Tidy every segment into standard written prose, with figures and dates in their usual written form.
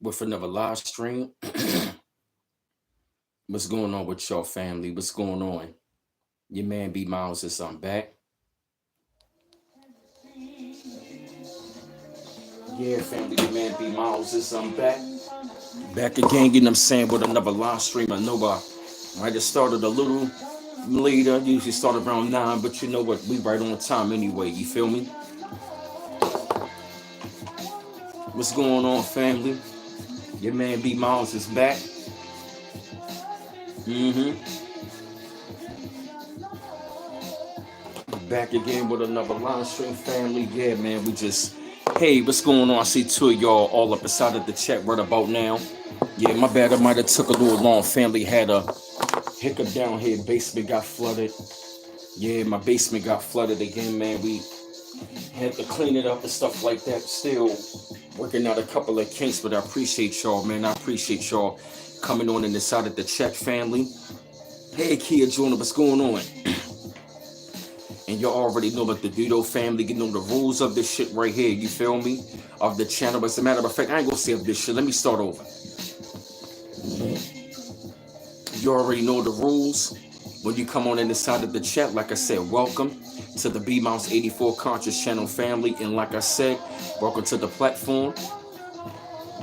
with another live stream. What's going on with y'all family? What's going on? Your man B Miles is back. Yeah, family, your man B Miles is back. Back again, you know what I'm saying, with another live stream. I know I might have started a little later. Usually start around 9, but you know what? We right on time anyway. You feel me? What's going on, family? Your man B Miles is back. Back again with another live stream, family. Yeah, man, we just, hey, what's going on? I see two of y'all all up inside of the chat right about now. Yeah, my bad, I might have took a little long. Family had a hiccup down here. Basement got flooded. Yeah, my basement got flooded again, man. We had to clean it up and stuff like that. Still working out a couple of kinks, but I appreciate y'all, man. I appreciate y'all coming on in the side of the chat, family. Hey, Kia Jr., what's going on? And y'all already know about the Dudo family, you know the rules of this shit right here, you feel me? Of the channel. But as a matter of fact, I ain't gonna say of this shit. Let me start over. You already know the rules. When you come on in the side of the chat, like I said, welcome to the B Mouse 84 Conscious Channel family. And like I said, welcome to the platform.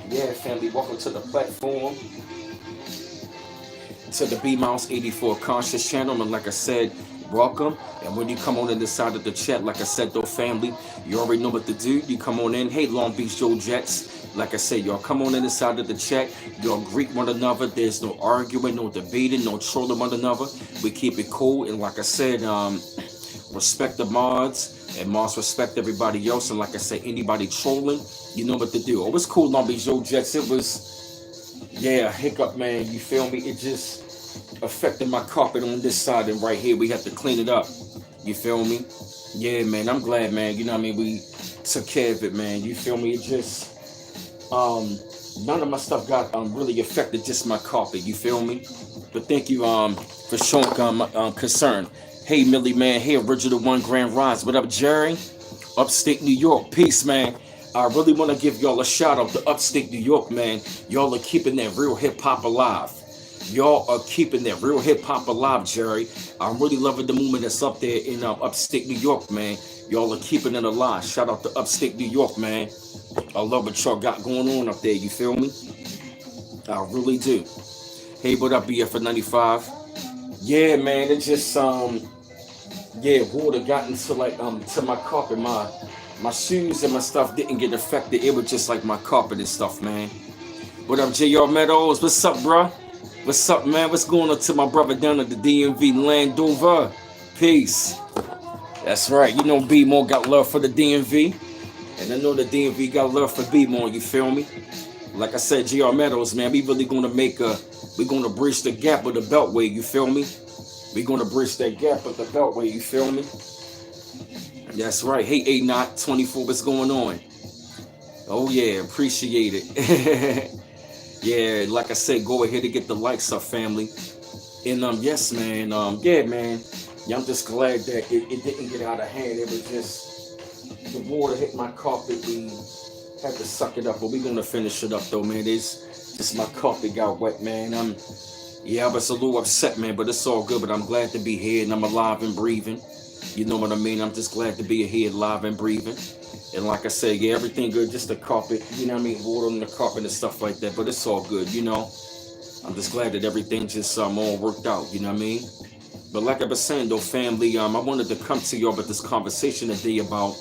Yeah, family, welcome to the platform. To the B Mouse 84 Conscious Channel. And like I said, welcome. And when you come on in the side of the chat, like I said, though, family, you already know what to do. You come on in. Hey, Long Beach Joe Jets. Like I said, y'all come on in the side of the chat. Y'all greet one another. There's no arguing, no debating, no trolling one another. We keep it cool. And like I said, respect the mods. And mods respect everybody else. And like I said, anybody trolling, you know what to do. Oh, it's cool, Long Beach Joe Jets. It was, yeah, hiccup, man. You feel me? It just affected my carpet on this side, and right here we have to clean it up. You feel me? Yeah, man, I'm glad, man. You know what I mean? We took care of it, man. You feel me? It just none of my stuff got really affected, just my carpet. You feel me? But thank you for showing concern. Hey, Millie, man. Hey, Original One Grand Rise. What up, Jerry? Upstate New York. Peace, man. I really want to give y'all a shout out to Upstate New York, man. Y'all are keeping that real hip hop alive. Y'all are keeping that real hip hop alive, Jerry. I'm really loving the movement that's up there in upstate New York, man. Y'all are keeping it alive. Shout out to upstate New York, man. I love what y'all got going on up there. You feel me? I really do. Hey, what up, BF 95? Yeah, man. It just yeah, water got into like to my carpet. My shoes and my stuff didn't get affected. It was just like my carpet and stuff, man. What up, JR Meadows? What's up, bruh? What's up, man? What's going on to my brother down at the DMV Landover? Peace. That's right. You know B-More got love for the DMV. And I know the DMV got love for B-More, you feel me? Like I said, GR Meadows, man, we really gonna we're gonna bridge the gap with the Beltway, you feel me? We're gonna bridge that gap with the Beltway, you feel me? That's right. Hey, A-Not24, what's going on? Oh yeah, appreciate it. Yeah, like I said, go ahead and get the likes up, family. And yes, man. Yeah, man. Yeah, I'm just glad that it didn't get out of hand. It was just the water hit my carpet. We had to suck it up, but we're gonna finish it up though, man. It's just my carpet got wet, man. Yeah, I was a little upset, man, but it's all good. But I'm glad to be here and I'm alive and breathing. You know what I mean? I'm just glad to be here, alive and breathing. And like I said, yeah, everything good, just the carpet, you know what I mean, water on the carpet and stuff like that, but it's all good, you know. I'm just glad that everything just all worked out, you know what I mean. But like I was saying though, family, I wanted to come to y'all with this conversation today about,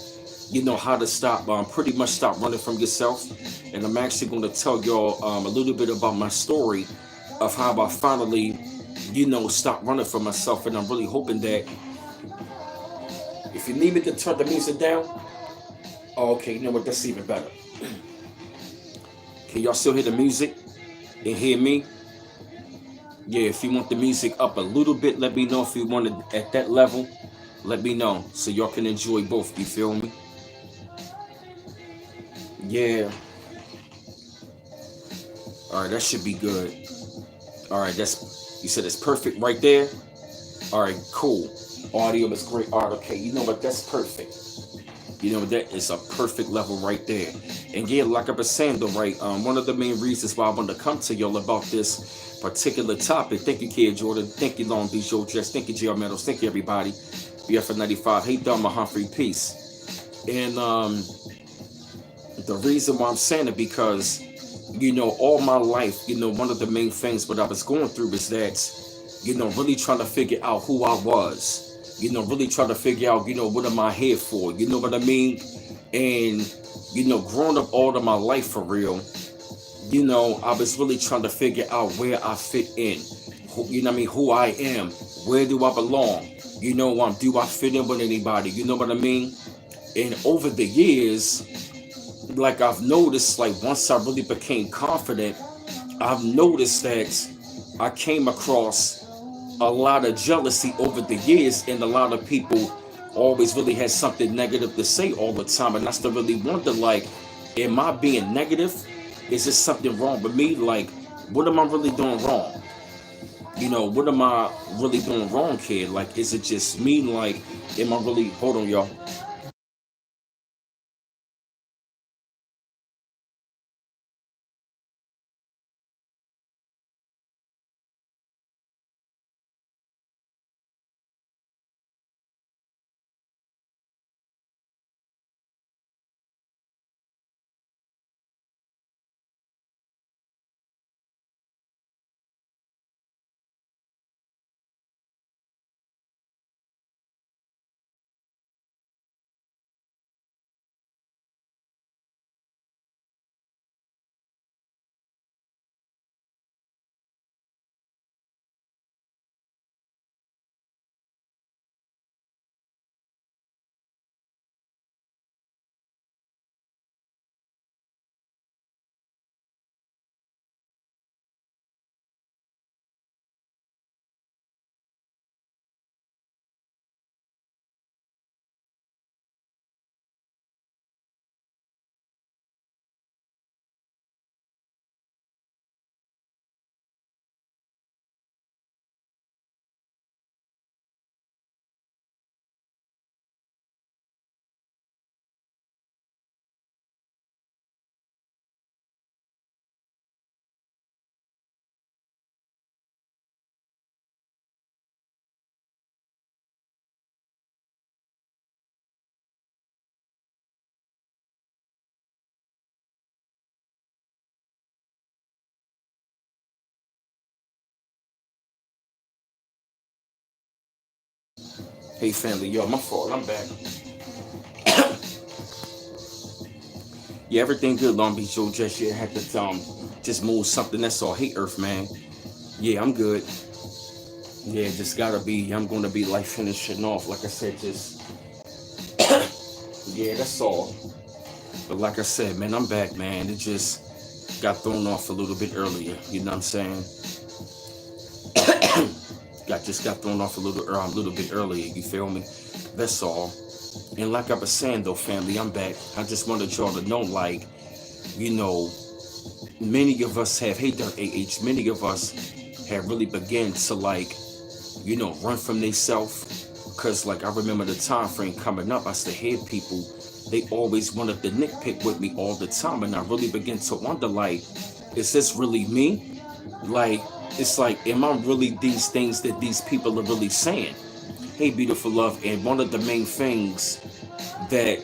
you know, how to stop, pretty much stop running from yourself. And I'm actually going to tell y'all a little bit about my story of how I finally, you know, stopped running from myself. And I'm really hoping that if you need me to turn the music down, oh, okay, you know what? That's even better. Can y'all still hear the music and hear me? Yeah, if you want the music up a little bit, let me know. If you want it at that level, let me know so y'all can enjoy both. You feel me? Yeah. All right, that should be good. All right, you said it's perfect right there. All right, cool. Audio is great. All right, okay. You know what? That's perfect. You know, that is a perfect level right there. And yeah, like I was saying though, right? One of the main reasons why I wanted to come to y'all about this particular topic. Thank you, Kid Jordan. Thank you, Long Beach Joe Jets. Thank you, JR Meadows. Thank you, everybody. BF 95. Hey, Thelma Humphrey. Peace. And the reason why I'm saying it because, all my life, one of the main things what I was going through is that, really trying to figure out who I was. Really trying to figure out, what am I here for? You know what I mean? And, growing up all of my life for real, I was really trying to figure out where I fit in. You know what I mean? Who I am. Where do I belong? Do I fit in with anybody? You know what I mean? And over the years, like I've noticed, like once I really became confident, I've noticed that I came across a lot of jealousy over the years, and a lot of people always really had something negative to say all the time. And I still really wonder, like, am I being negative? Is there something wrong with me? Like, what am I really doing wrong? What am I really doing wrong, kid? Like, is it just me? Like, am I really, hold on, y'all. Hey, family, yo, my fault. I'm back. Yeah, everything good, Long Beach Joe. Just yeah, had to just move something. That's all. Hey, Earth, man. Yeah, I'm good. Yeah, just gotta be. I'm gonna be like finishing off. Like I said, just yeah, that's all. But like I said, man, I'm back, man. It just got thrown off a little bit earlier. You know what I'm saying? Got thrown off a little bit earlier. You feel me? That's all. And like I was saying though, family, I'm back. I just wanted y'all to know, like, you know, many of us have. Hey, Dirt AH. Many of us have really begun to like, run from themselves. Cause like I remember the time frame coming up, I used to hear people, they always wanted to nitpick with me all the time. And I really began to wonder, like, is this really me? Like, it's like, am I really these things that these people are really saying? Hey, beautiful love. And one of the main things that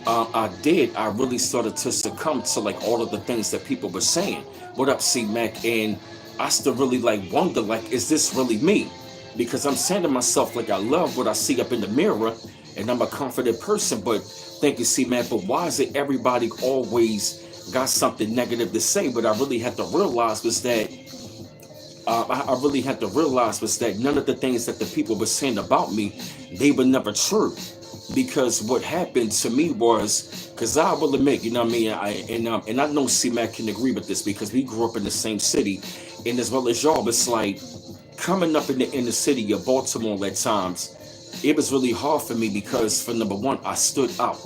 I did, I really started to succumb to like all of the things that people were saying. What up, C Mac? And I still really like wonder, like, is this really me? Because I'm saying to myself, like, I love what I see up in the mirror, and I'm a confident person. But thank you, C Mac. But why is it everybody always got something negative to say? But I really had to realize was that I really had to realize was that none of the things that the people were saying about me, they were never true. Because what happened to me was, because I will admit, you know what I mean, and I know C Mac can agree with this because we grew up in the same city, and as well as y'all, it's like coming up in the inner city of Baltimore at times, it was really hard for me because for number one, I stood out.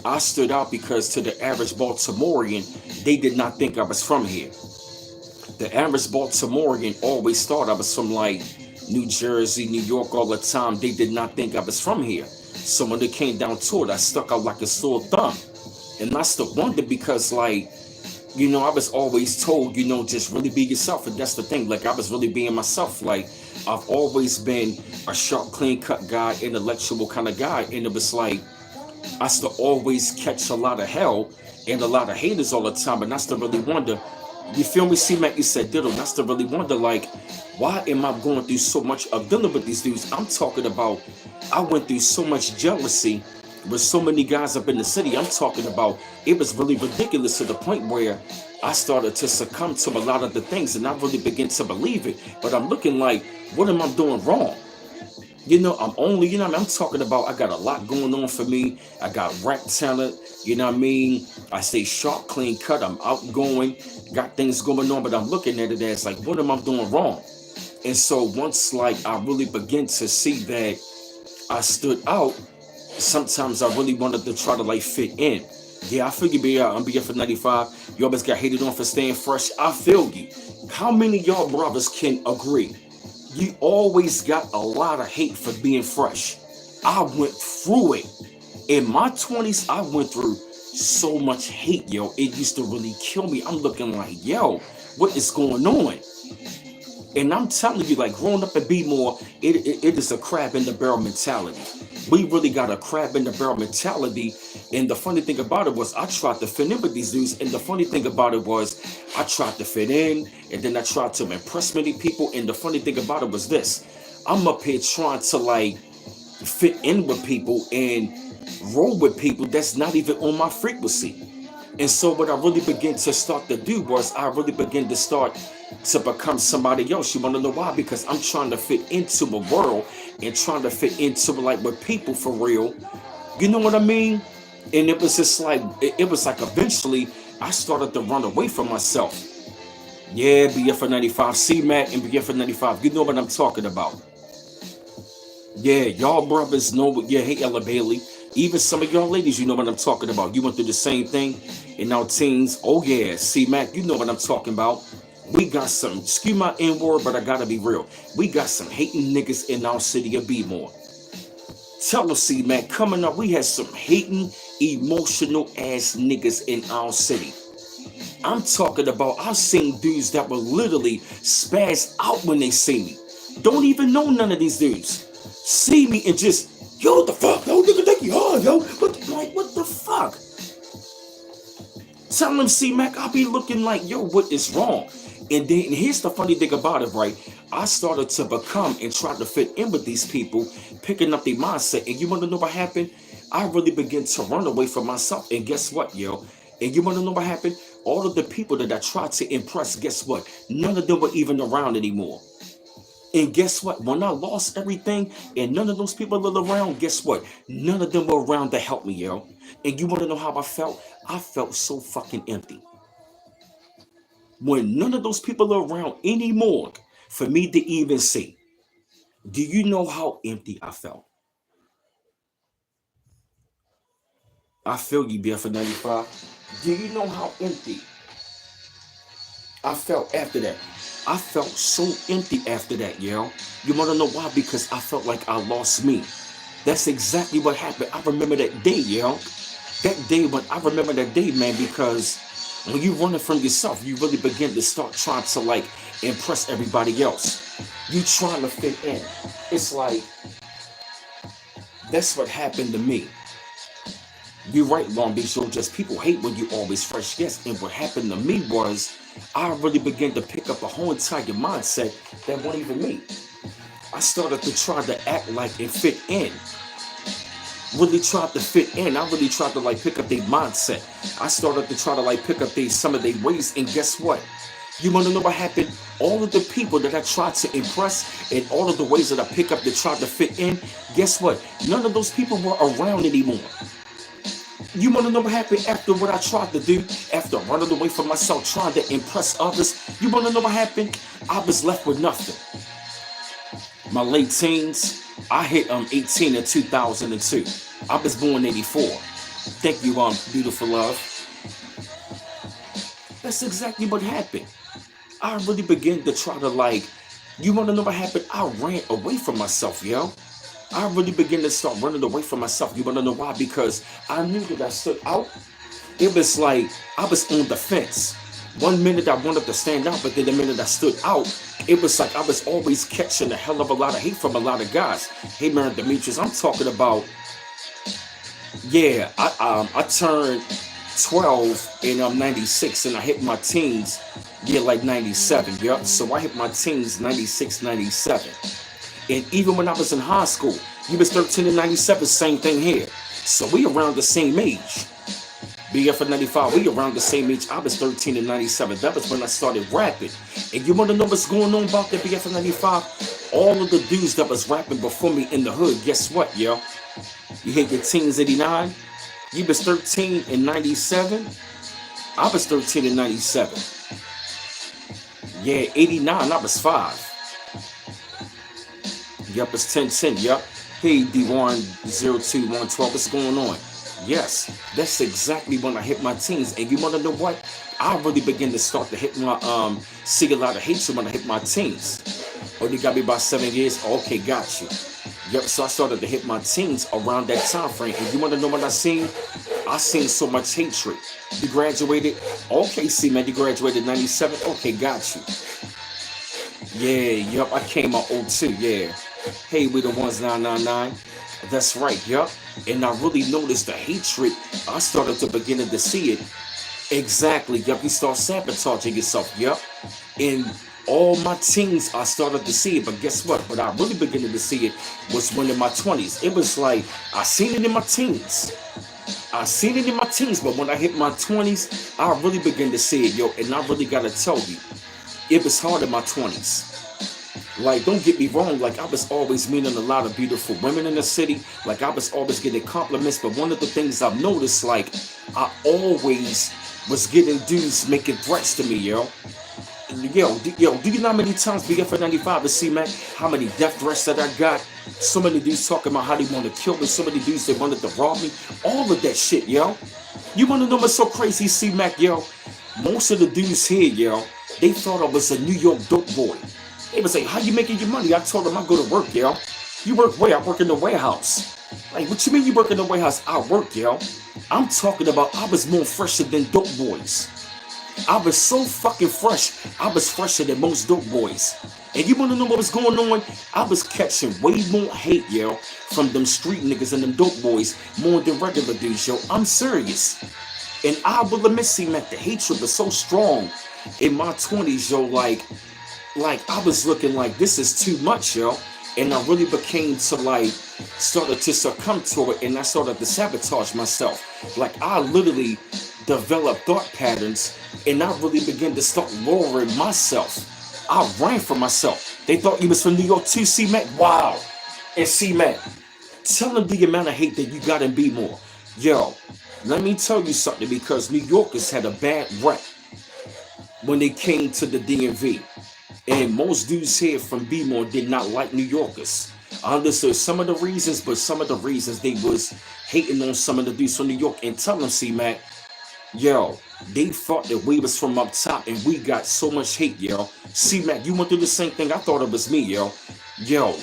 I stood out because to the average Baltimorean, they did not think I was from here. The average Baltimorean always thought I was from like New Jersey, New York all the time. They did not think I was from here. So when it came down to it, I stuck out like a sore thumb. And that's the wonder because, like, I was always told, just really be yourself. And that's the thing. Like, I was really being myself. Like, I've always been a sharp, clean cut guy, intellectual kind of guy. And it was like, I used to always catch a lot of hell and a lot of haters all the time. And that's the really wonder. You feel me? See, Mac, you said diddle. That's the really wonder. Like, why am I going through so much of dealing with these dudes? I'm talking about, I went through so much jealousy with so many guys up in the city. I'm talking about, it was really ridiculous to the point where I started to succumb to a lot of the things and I really began to believe it. But I'm looking like, what am I doing wrong? I'm only, I'm talking about, I got a lot going on for me. I got rap talent, you know what I mean? I stay sharp, clean cut, I'm outgoing, got things going on, but I'm looking at it as like, what am I doing wrong? And so once like I really begin to see that I stood out, sometimes I really wanted to try to like fit in. Yeah, I feel you, I'm BF for 95. You always got hated on for staying fresh. I feel you. How many of y'all brothers can agree? You always got a lot of hate for being fresh. I went through it. In my 20s, I went through so much hate, yo. It used to really kill me. I'm looking like, yo, what is going on? And I'm telling you, like, growing up at B-More, it is a crab in the barrel mentality. We really got a crab in the barrel mentality. And the funny thing about it was I tried to fit in with these dudes. And the funny thing about it was I tried to fit in and then I tried to impress many people. And the funny thing about it was this. I'm up here trying to like fit in with people and roll with people that's not even on my frequency. And so what I really began to start to do was I really began to start to become somebody else. You want to know why? Because I'm trying to fit into a world and trying to fit into like with people for real. You know what I mean? And it was just like, it was like eventually I started to run away from myself. Yeah, BF for 95, C-Mac and BF for 95. You know what I'm talking about. Yeah, y'all brothers know what, yeah, hey, Ella Bailey. Even some of y'all ladies, you know what I'm talking about. You went through the same thing in our teens. Oh, yeah, C-Mac, you know what I'm talking about. We got some, excuse my N-word, but I gotta be real. We got some hating niggas in our city of B-More. Tell us, C-Mac, coming up, we had some hating, emotional ass niggas in our city. I'm talking about, I've seen dudes that will literally spaz out when they see me. Don't even know none of these dudes. See me and just, yo, what the fuck? Yo, nigga, think you hard, yo. What the fuck? Tell them, C-Mac, I'll be looking like, yo, what is wrong? And then and here's the funny thing about it, right? I started to become and try to fit in with these people, picking up their mindset. And you want to know what happened? I really began to run away from myself. And guess what, yo? And you want to know what happened? All of the people that I tried to impress, guess what? None of them were even around anymore. And guess what? When I lost everything and none of those people were around, guess what? None of them were around to help me, yo. And you want to know how I felt? I felt so fucking empty. When none of those people are around anymore for me to even see. Do you know how empty I felt? I feel you, BF95. Do you know how empty I felt after that? I felt so empty after that, yo. You wanna know why? Because I felt like I lost me. That's exactly what happened. I remember that day, yo. That day when I remember that day, man, because when you running from yourself, you really begin to start trying to like impress everybody else. You trying to fit in. It's like that's what happened to me. You're right, Long Beach. So just people hate when you always fresh guests. And what happened to me was I really began to pick up a whole entire mindset that wasn't even me. I started to try to act like and fit in. Really tried to fit in. I really tried to like pick up their mindset. I started to try to like pick up some of their ways. And guess what? You want to know what happened? All of the people that I tried to impress and all of the ways that I pick up that tried to fit in, guess what? None of those people were around anymore. You want to know what happened after what I tried to do? After running away from myself, trying to impress others? You want to know what happened? I was left with nothing. My late teens, I hit 18 in 2002. I was born 84. Thank you, beautiful love. That's exactly what happened. I really began to try to like, you want to know what happened? I ran away from myself, yo. I really began to start running away from myself. You want to know why? Because I knew that I stood out It was like I was on the fence. One minute I wanted to stand out, but then the minute I stood out, it was like I was always catching a hell of a lot of hate from a lot of guys. Hey man, Demetrius, I'm talking about, yeah, I turned 12 in 96 and I hit my teens, yeah, like 97, yeah. So I hit my teens 96, 97. And even when I was in high school, you was 13 and 97, same thing here. So we around the same age. BF of 95, we around the same age. I was 13 and 97. That was when I started rapping. And you want to know what's going on about the BF of 95? All of the dudes that was rapping before me in the hood, guess what, yo? You hit your teens 89? You was 13 and 97? I was 13 and 97. Yeah, 89, I was 5. Yup, it's 1010, yup. Hey, D102-112, what's going on? Yes, that's exactly when I hit my teens. And you want to know what? I really began to start to hit my, see a lot of hatred when I hit my teens. Oh, you got me about 7 years? Okay, got you. Yep, so I started to hit my teens around that time frame. And you want to know what I seen? I seen so much hatred. You graduated? Okay, see, man, you graduated 97? Okay, got you. Yeah, yep, I came out 02, yeah. Hey, we the ones 999. That's right, yup. And I really noticed the hatred. I started to begin to see it. Exactly, yup. You start sabotaging yourself, yup. In all my teens, I started to see it. But guess what? What I really began to see it was when in my 20s. It was like, I seen it in my teens. I seen it in my teens, but when I hit my 20s, I really began to see it, yo. And I really gotta tell you, it was hard in my 20s. Like, don't get me wrong, like I was always meeting a lot of beautiful women in the city. Like I was always getting compliments, but one of the things I've noticed, like I always was getting dudes making threats to me, yo. Yo, do you know how many times BF 95 to see, man, how many death threats that I got? So many dudes talking about how they want to kill me, so many dudes they wanted to rob me, all of that shit, yo. You want to know what's so crazy, C-Mac, yo? Most of the dudes here, yo, they thought I was a New York dope boy. They would say, how you making your money? I told them I go to work, yo. You work where? I work in the warehouse. Like, what you mean you work in the warehouse? I work, yo. I'm talking about I was more fresher than dope boys. I was so fucking fresh. I was fresher than most dope boys. And you wanna know what was going on? I was catching way more hate, yo, from them street niggas and them dope boys more than regular dudes, yo. I'm serious. And I will admit, see, man, the hatred was so strong in my 20s, yo, like I was looking like this is too much, yo. And I really became to like started to succumb to it, and I started to sabotage myself. Like I literally developed thought patterns, and I really began to start lowering myself. I ran for myself. They thought you was from New York too, C-Mac. Wow. And C-Mac, tell them the amount of hate that you got in B-More. Yo, let me tell you something, because New Yorkers had a bad rep when they came to the DMV. And most dudes here from B-More did not like New Yorkers. I understood some of the reasons, but some of the reasons they was hating on some of the dudes from New York. And tell them, C-Mac, yo, they thought that we was from up top and we got so much hate, yo. C-Mac, you went through the same thing. I thought it was me, yo. Yo,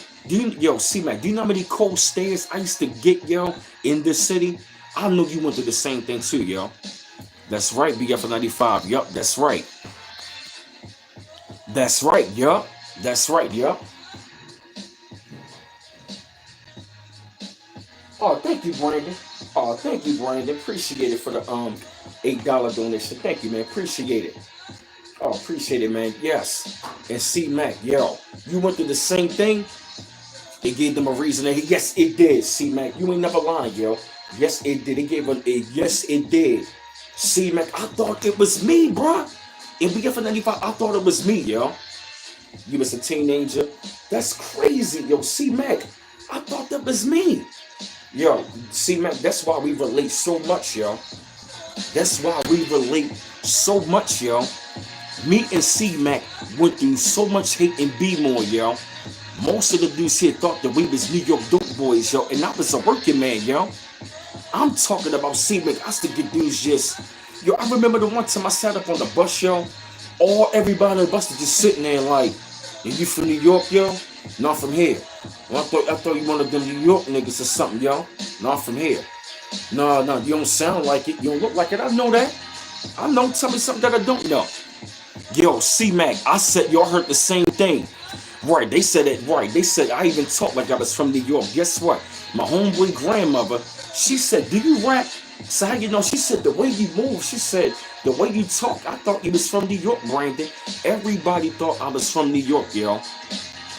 C-Mac, do you know how many cold stares I used to get, yo, in this city? I know you went through the same thing too, yo. That's right, BF 95. Yup, that's right. That's right, yup. That's right, yup. Oh, thank you, Brandon. Oh, thank you, Brandon. Appreciate it for the $8 donation. Thank you, man. Appreciate it. Oh, appreciate it, man. Yes. And C Mac, yo, you went through the same thing. It gave them a reason. Yes, it did. C Mac, you ain't never lying, yo. Yes, it did. It gave a yes, it did. C Mac, I thought it was me, bruh. In BF 95, I thought it was me, yo. You was a teenager. That's crazy, yo. C Mac, I thought that was me. Yo, C Mac, that's why we relate so much, yo. That's why we relate so much, yo. Me and C Mac went through so much hate in B-More, yo. Most of the dudes here thought that we was New York dope boys, yo, and I was a working man, yo. I'm talking about C Mac. I used to get dudes just, yo. I remember the one time I sat up on the bus, yo. All everybody on the bus was just sitting there like, "Are you from New York, yo?" "No, I'm from here." "Well, I thought you one of them New York niggas or something, yo." "No, I'm from here." No, no, you don't sound like it. You don't look like it. I know that. I know. Tell me something that I don't know. Yo, C-Mac, I said y'all heard the same thing. Right, they said it right. They said I even talked like I was from New York. Guess what? My homeboy grandmother, she said, do you rap? So how you know? She said the way you move, she said the way you talk, I thought you was from New York, Brandon. Everybody thought I was from New York, yo.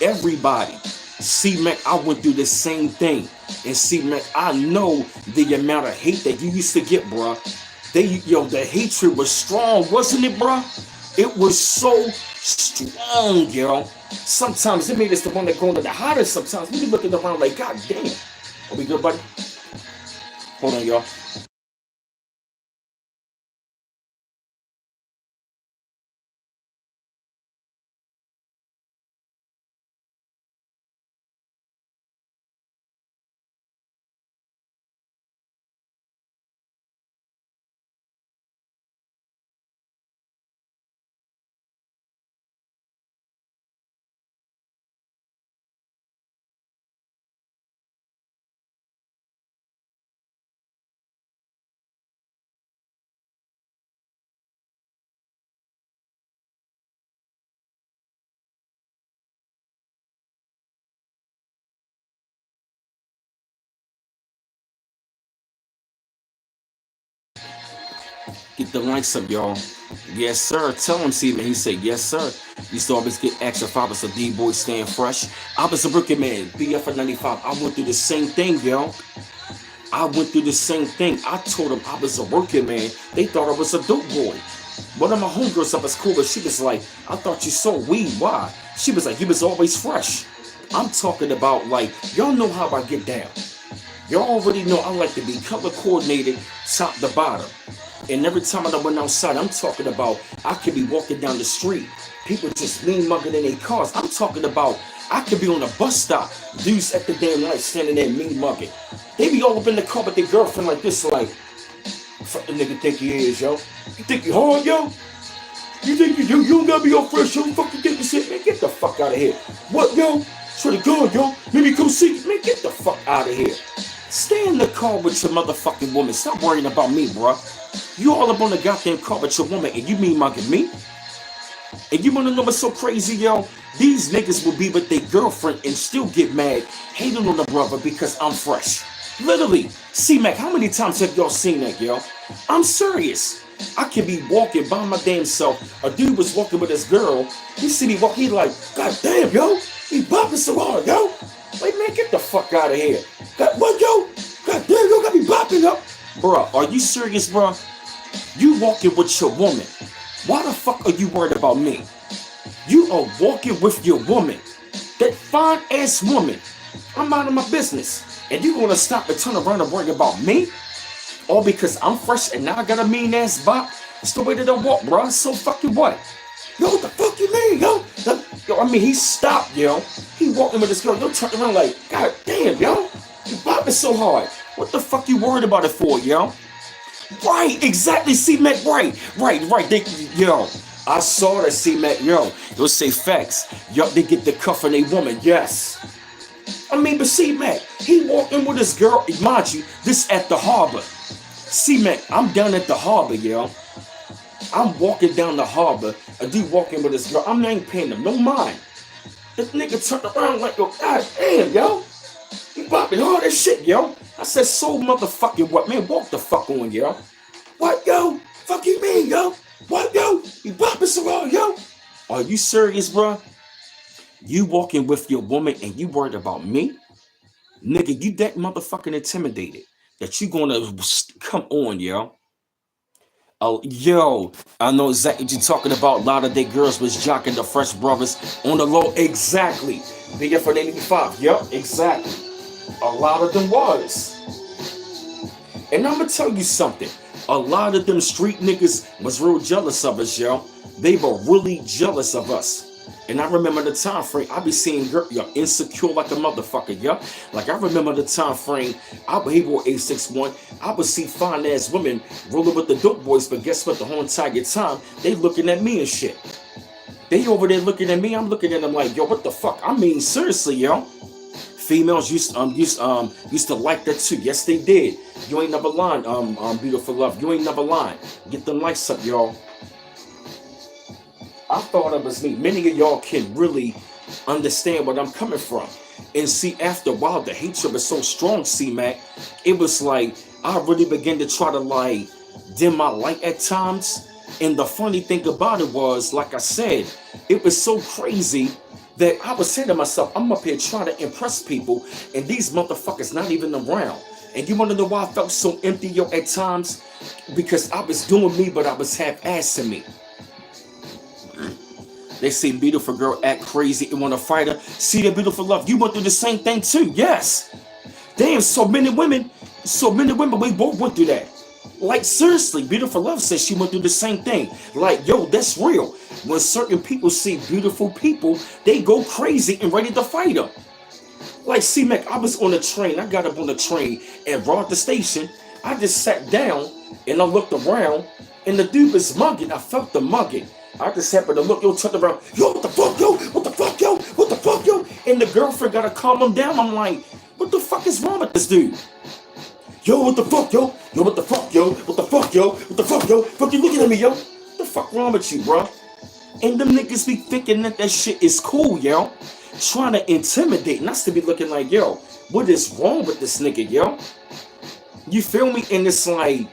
Everybody. C-Mac, I went through the same thing. And C-Mac, I know the amount of hate that you used to get, bruh. The hatred was strong, wasn't it, bruh? It was so strong, yo. Sometimes it made us the one that go into the hottest sometimes. We be looking around like, God damn. Are we good, buddy? Hold on, y'all. Get the likes up, y'all. Yes, sir. Tell him, see, man. He said, yes, sir. Used to always get asked if I was a D-boy staying fresh. I was a rookie man, BF at 95. I went through the same thing, yo. I went through the same thing. I told them I was a working man. They thought I was a dope boy. One of my homegirls up at school, but she was like, I thought you sold weed. Why? She was like, you was always fresh. I'm talking about, like, y'all know how I get down. Y'all already know I like to be color coordinated top to bottom. And every time I went outside, I'm talking about I could be walking down the street. People just mean mugging in their cars. I'm talking about I could be on a bus stop. Dudes at the damn light standing there mean mugging. They be all up in the car with their girlfriend like this, like, fuck the nigga think he is, yo. You think you hard, yo? You think you don't gotta be all fresh, yo? Fucking think you shit, man. Get the fuck out of here. What, yo? Swear to God, yo. Let me come see you. Man, get the fuck out of here. Stay in the car with your motherfucking woman. Stop worrying about me, bruh. You all up on the goddamn car with your woman and you mean mugging me? And you wanna know what's so crazy, yo? These niggas will be with their girlfriend and still get mad, hating on the brother because I'm fresh. Literally. C-Mac, how many times have y'all seen that, yo? I'm serious. I could be walking by my damn self. A dude was walking with his girl. He see me walk, he like, God damn, yo. He bopping so hard, yo. Like, man, get the fuck out of here. What, yo? God damn, yo, got me bopping up. Bruh, are you serious, bruh? You walking with your woman. Why the fuck are you worried about me? You are walking with your woman. That fine ass woman. I'm out of my business. And you gonna stop and turn around and worry about me? All because I'm fresh and now I got a mean ass bop? It's the way that I walk, bruh. So fucking what? Yo, what the fuck you mean, yo? Yo, I mean, he stopped, yo. He walking with this girl. Yo, turn around like, God damn, yo. You bopping so hard. What the fuck you worried about it for, yo? Right, exactly, C-Mac, right. Yo, I saw that, C-Mac, yo. They'll say facts. Yo, they get the cuff on a woman, yes. I mean, but C-Mac, he walking with his girl, mind you, this at the harbor. C-Mac, I'm down at the harbor, yo. I'm walking down the harbor, a dude walking with his girl. I'm not even paying him no mind. This nigga turned around like, yo, God damn, yo. You bopping all that shit, yo. I said, so motherfucking what? Man, walk the fuck on, yo. What, yo? Fuck you mean, yo? What, yo? You bopping so hard, yo? Are you serious, bro? You walking with your woman and you worried about me? Nigga, you that motherfucking intimidated that you gonna come on, yo. Oh, yo, I know exactly what you're talking about. A lot of they girls was jocking the Fresh Brothers on the low. Exactly. BF for 85. Yup, exactly. A lot of them was. And I'm gonna tell you something. A lot of them street niggas was real jealous of us, yo. They were really jealous of us. And I remember the time frame, I be seeing girl, yo, insecure like a motherfucker, yo. Like I remember the time frame, he wore A61. I would see fine ass women rolling with the dope boys, but guess what? The whole entire time, they looking at me and shit. They over there looking at me, I'm looking at them like, yo, what the fuck? I mean, seriously, yo. Females used to like that too. Yes, they did. You ain't never lying, beautiful love. You ain't never lying. Get them likes up, y'all. I thought it was me. Many of y'all can really understand what I'm coming from. And see, after a while, the hatred was so strong, C-Mac, it was like I really began to try to like dim my light at times. And the funny thing about it was, like I said, it was so crazy that I was saying to myself, I'm up here trying to impress people, and these motherfuckers not even around. And you want to know why I felt so empty, yo, at times? Because I was doing me, but I was half-assing me. They say beautiful girl act crazy and want to fight her. See that beautiful love. You went through the same thing too. Yes. Damn, so many women, we both went through that. Like seriously, beautiful love says she went through the same thing. Like, yo, that's real. When certain people see beautiful people, they go crazy and ready to fight them. Like, see, Mac, I was on a train. I got up on the train and brought the station. I just sat down and I looked around and the dude was mugging. I felt the mugging. I just happened to look, yo, turned around, yo, what the fuck, yo, what the fuck, yo, what the fuck, yo? And the girlfriend got to calm him down. I'm like, what the fuck is wrong with this dude? Yo, what the fuck, yo? Yo, what the fuck, yo? What the fuck, yo? What the fuck, yo? Fuck you looking at me, yo? What the fuck wrong with you, bro? And them niggas be thinking that shit is cool, yo. Trying to intimidate, not to be looking like, yo, what is wrong with this nigga, yo? You feel me? And it's like,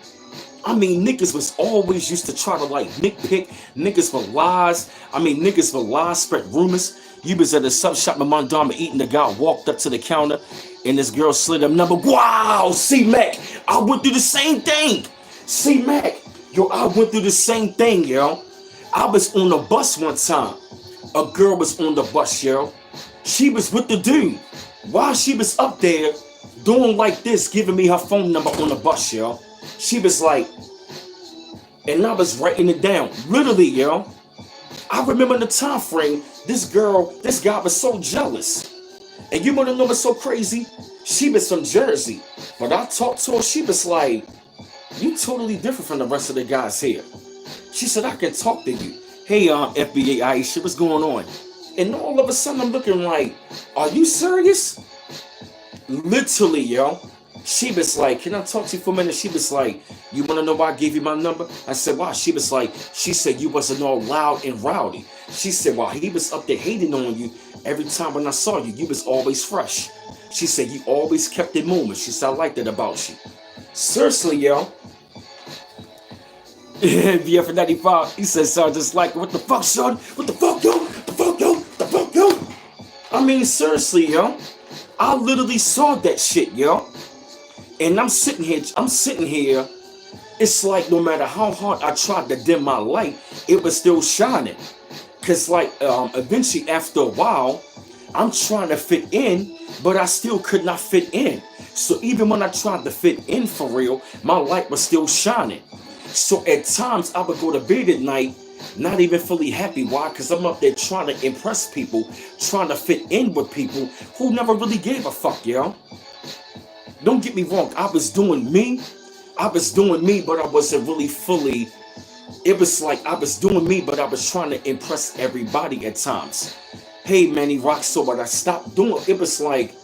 I mean, niggas was always used to try to like nitpick. Niggas for lies. I mean, niggas for lies, spread rumors. You was at a sub shop with Mondama eating. The guy walked up to the counter and this girl slid him number. Wow, C-Mac, I went through the same thing. C-Mac, yo, I went through the same thing, yo. I was on the bus one time. A girl was on the bus, yo. She was with the dude. While she was up there doing like this, giving me her phone number on the bus, yo. She was like, and I was writing it down. Literally, yo. I remember the time frame, this guy was so jealous. And you wanna know what's so crazy? She was from Jersey. But I talked to her, she was like, you totally different from the rest of the guys here. She said, I can talk to you. Hey, FBA Aisha, what's going on? And all of a sudden I'm looking like, are you serious? Literally, yo. She was like, can I talk to you for a minute? She was like, you want to know why I gave you my number? I said, why? She was like, she said you wasn't all loud and rowdy. She said, while he was up there hating on you, every time when I saw you, you was always fresh. She said, you always kept it moving. She said, I like that about you. Seriously, yo. BF 95, he said, son, just like, what the fuck, son? What the fuck, yo? What the fuck, yo? What the fuck, yo? I mean, seriously, yo. I literally saw that shit, yo. And I'm sitting here, it's like no matter how hard I tried to dim my light, it was still shining. Cause like eventually after a while, I'm trying to fit in, but I still could not fit in. So even when I tried to fit in for real, my light was still shining. So at times I would go to bed at night, not even fully happy. Why? Because I'm up there trying to impress people, trying to fit in with people who never really gave a fuck, yo. Don't get me wrong, I was doing me, but I wasn't really fully, it was like I was doing me, but I was trying to impress everybody at times. Hey, Manny Rock, so what I stopped doing, it was like,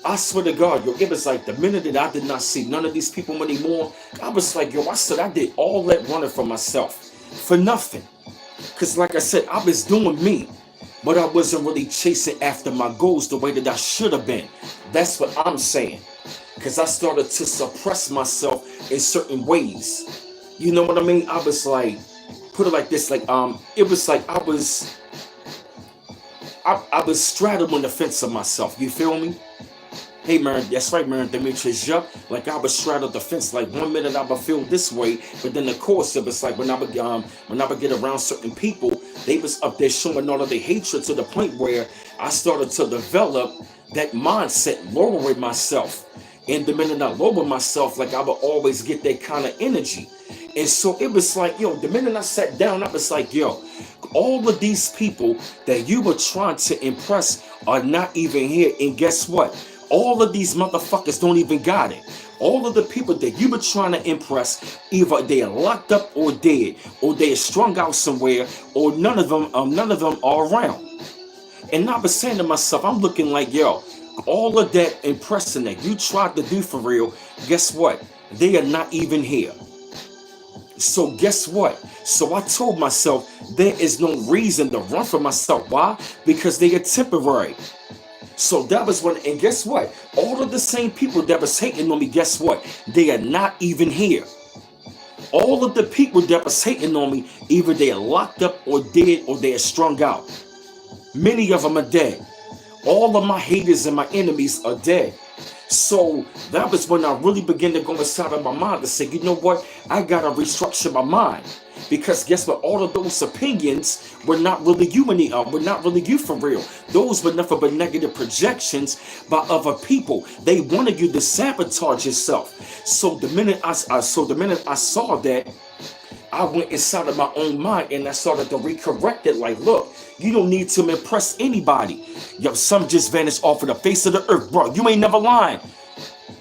I swear to God, yo, it was like the minute that I did not see none of these people anymore, I was like, yo, I said I did all that running for myself, for nothing. Because like I said, I was doing me, but I wasn't really chasing after my goals the way that I should have been. That's what I'm saying. Because I started to suppress myself in certain ways. You know what I mean? I was like, put it like this, like it was like I was straddling the fence of myself. You feel me? Hey man, that's right, man. Demetrius, yeah. Like I was straddled the fence. Like 1 minute I would feel this way, but then of course it was like when I would get around certain people, they was up there showing all of their hatred to the point where I started to develop that mindset, lowering myself. And the minute I lower myself, like I would always get that kind of energy. And so it was like, yo, the minute I sat down, I was like, yo, all of these people that you were trying to impress are not even here. And guess what? All of these motherfuckers don't even got it. All of the people that you were trying to impress, either they are locked up or dead, or they are strung out somewhere, or none of them are around. And I was saying to myself, I'm looking like, yo, All of that impressing that you tried to do for real, guess what? They are not even here. So guess what? So I told myself there is no reason to run for myself. Why? Because they are temporary. So that was when, and guess what? All of the same people that was hating on me, guess what? They are not even here. All of the people that was hating on me, either they are locked up or dead or they are strung out. Many of them are dead. All of my haters and my enemies are dead. So that was when I really began to go inside of my mind to say, you know what? I gotta restructure my mind. Because guess what? All of those opinions were not really you were not really you for real. Those were nothing but negative projections by other people. They wanted you to sabotage yourself. So the minute I saw that, I went inside of my own mind and I started to recorrect it. Like, look, you don't need to impress anybody. Yo, some just vanished off of the face of the earth, bro. You ain't never lying.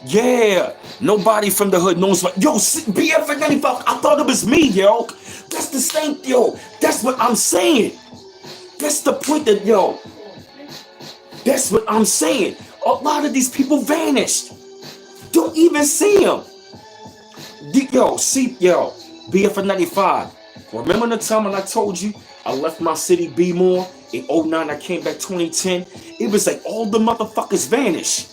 Yeah, nobody from the hood knows what. Yo, BF 95. I thought it was me, yo. That's the same, yo. That's what I'm saying. That's the point that, yo. That's what I'm saying. A lot of these people vanished. Don't even see them. Yo, see, yo. BF 95. Remember the time when I told you I left my city, B More, in '09, I came back 2010? It was like all the motherfuckers vanished.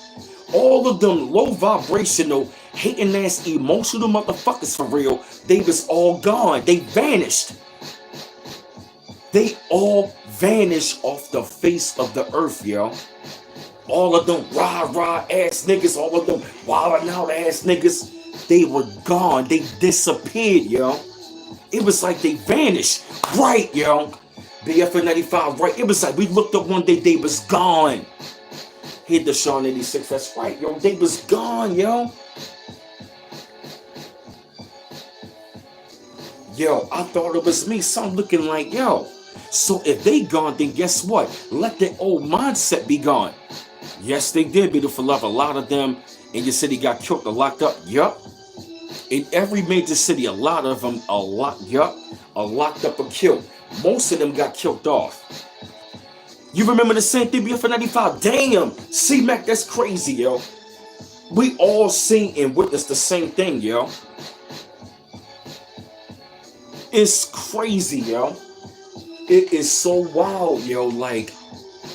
All of them low vibrational, hating ass, emotional motherfuckers for real, they was all gone. They vanished. They all vanished off the face of the earth, yo. All of them rah-rah ass niggas, all of them wildin' out ass niggas, they were gone. They disappeared, yo. It was like they vanished. Right, yo. BF 95, right. It was like we looked up one day, they was gone. Hit the Sean 86, that's right, yo. They was gone, yo. Yo, I thought it was me. So I'm looking like, yo. So if they gone, then guess what? Let their old mindset be gone. Yes, they did, beautiful love. A lot of them in your city got killed or locked up. Yup. In every major city, a lot of them are locked up or killed. Most of them got killed off. You remember the same thing, BF 95? Damn, C-Mac, that's crazy, yo. We all seen and witnessed the same thing, yo. It's crazy, yo. It is so wild, yo. Like,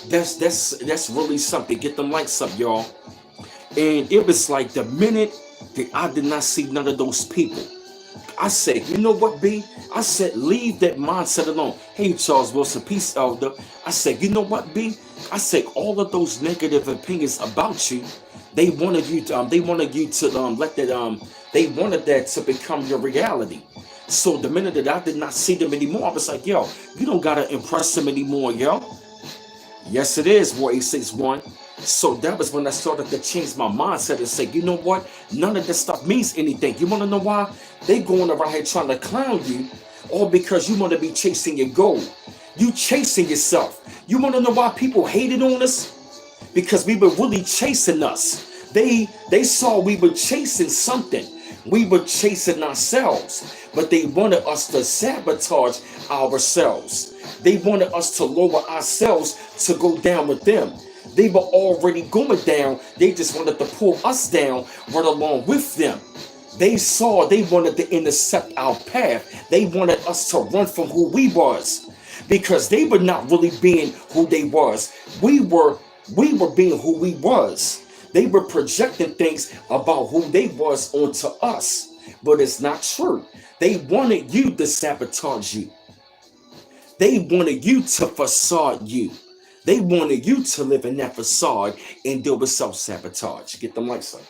that's really something. Get them likes up, y'all. And it was like the minute that I did not see none of those people, I said, you know what, B? I said, leave that mindset alone. Hey, Charles Wilson, peace, elder. I said, you know what, B? I said, all of those negative opinions about you, they wanted that to become your reality. So the minute that I did not see them anymore, I was like, yo, you don't gotta impress them anymore, yo. Yes, it is, War 861. So that was when I started to change my mindset and say, you know what? None of this stuff means anything. You want to know why? They going around here trying to clown you, all because you want to be chasing your goal. You chasing yourself. You want to know why people hated on us? Because we were really chasing us. They saw we were chasing something. We were chasing ourselves, but they wanted us to sabotage ourselves. They wanted us to lower ourselves to go down with them. They were already going down. They just wanted to pull us down right along with them. They wanted to intercept our path. They wanted us to run from who we was, because they were not really being who they was. We were being who we was. They were projecting things about who they was onto us, but it's not true. They wanted you to sabotage you. They wanted you to facade you. They wanted you to live in that facade and deal with self-sabotage. Get them lights up.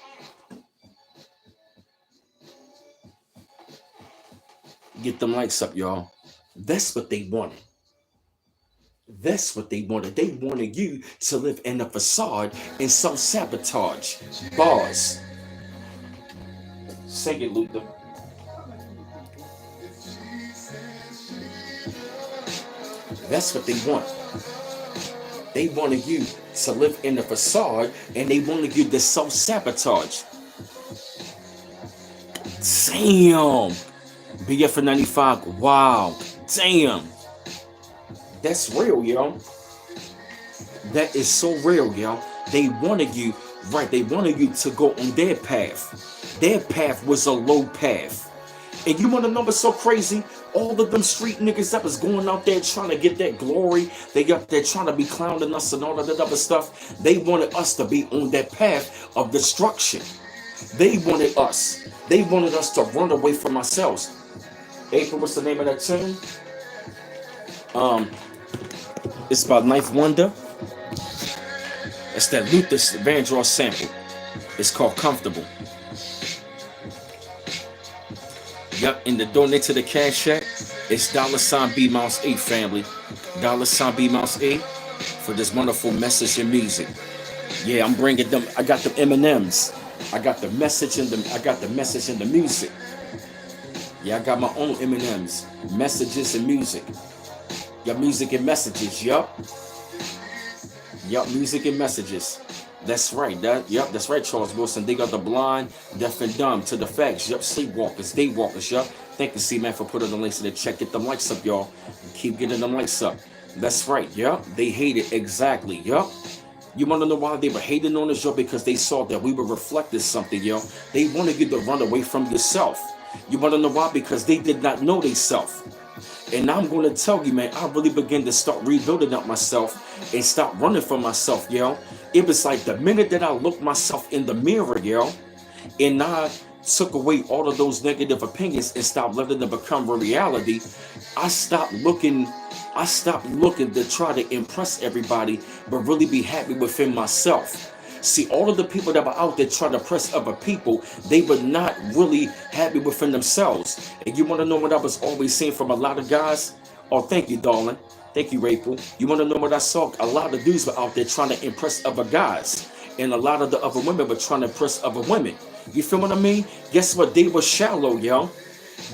Get them lights up, y'all. That's what they wanted. That's what they wanted. They wanted you to live in a facade and self-sabotage. Bars. Sing it, Luther. That's what they want. They wanted you to live in a facade, and they wanted you to self-sabotage. Damn. BF 95. Wow. Damn. That's real, yo. That is so real, yo. They wanted you, right, they wanted you to go on their path. Their path was a low path. And you want to know what's so crazy? All of them street niggas that was going out there trying to get that glory, they up there trying to be clowning us and all of that other stuff. They wanted us to be on that path of destruction. They wanted us. They wanted us to run away from ourselves. April, what's the name of that tune? It's about Ninth Wonder. It's that Luther Vandross sample. It's called Comfortable. Yup, and the donate to the Cash App, it's $ B Mouse 8 family. $ B Mouse 8 for this wonderful message and music. Yeah, I'm bringing them. I got them M&Ms. I got the message in them. I got the message in the music. Yeah, I got my own M&Ms, messages and music. Yup, music and messages. Yup, music and messages. That's right. That's right, Charles Wilson. They got the blind, deaf, and dumb to the facts. Yup, sleepwalkers, daywalkers. Yup. Thank you, C-Man, for putting the links in the chat. Get them likes up, y'all. Keep getting them likes up. That's right. Yup. They hate it. Exactly. Yup. You want to know why they were hating on us, yo? Because they saw that we were reflecting something, yo. They wanted you to run away from yourself. You want to know why? Because they did not know they self. And I'm going to tell you, man, I really began to start rebuilding up myself and stop running from myself, yo. It was like the minute that I looked myself in the mirror, yo, and I took away all of those negative opinions and stopped letting them become a reality, I stopped looking to try to impress everybody, but really be happy within myself. See, all of the people that were out there trying to impress other people, they were not really happy within themselves. And you want to know what I was always seeing from a lot of guys? Oh, thank you, darling. Thank you, April. You want to know what I saw? A lot of dudes were out there trying to impress other guys. And a lot of the other women were trying to impress other women. You feel what I mean? Guess what? They were shallow, yo.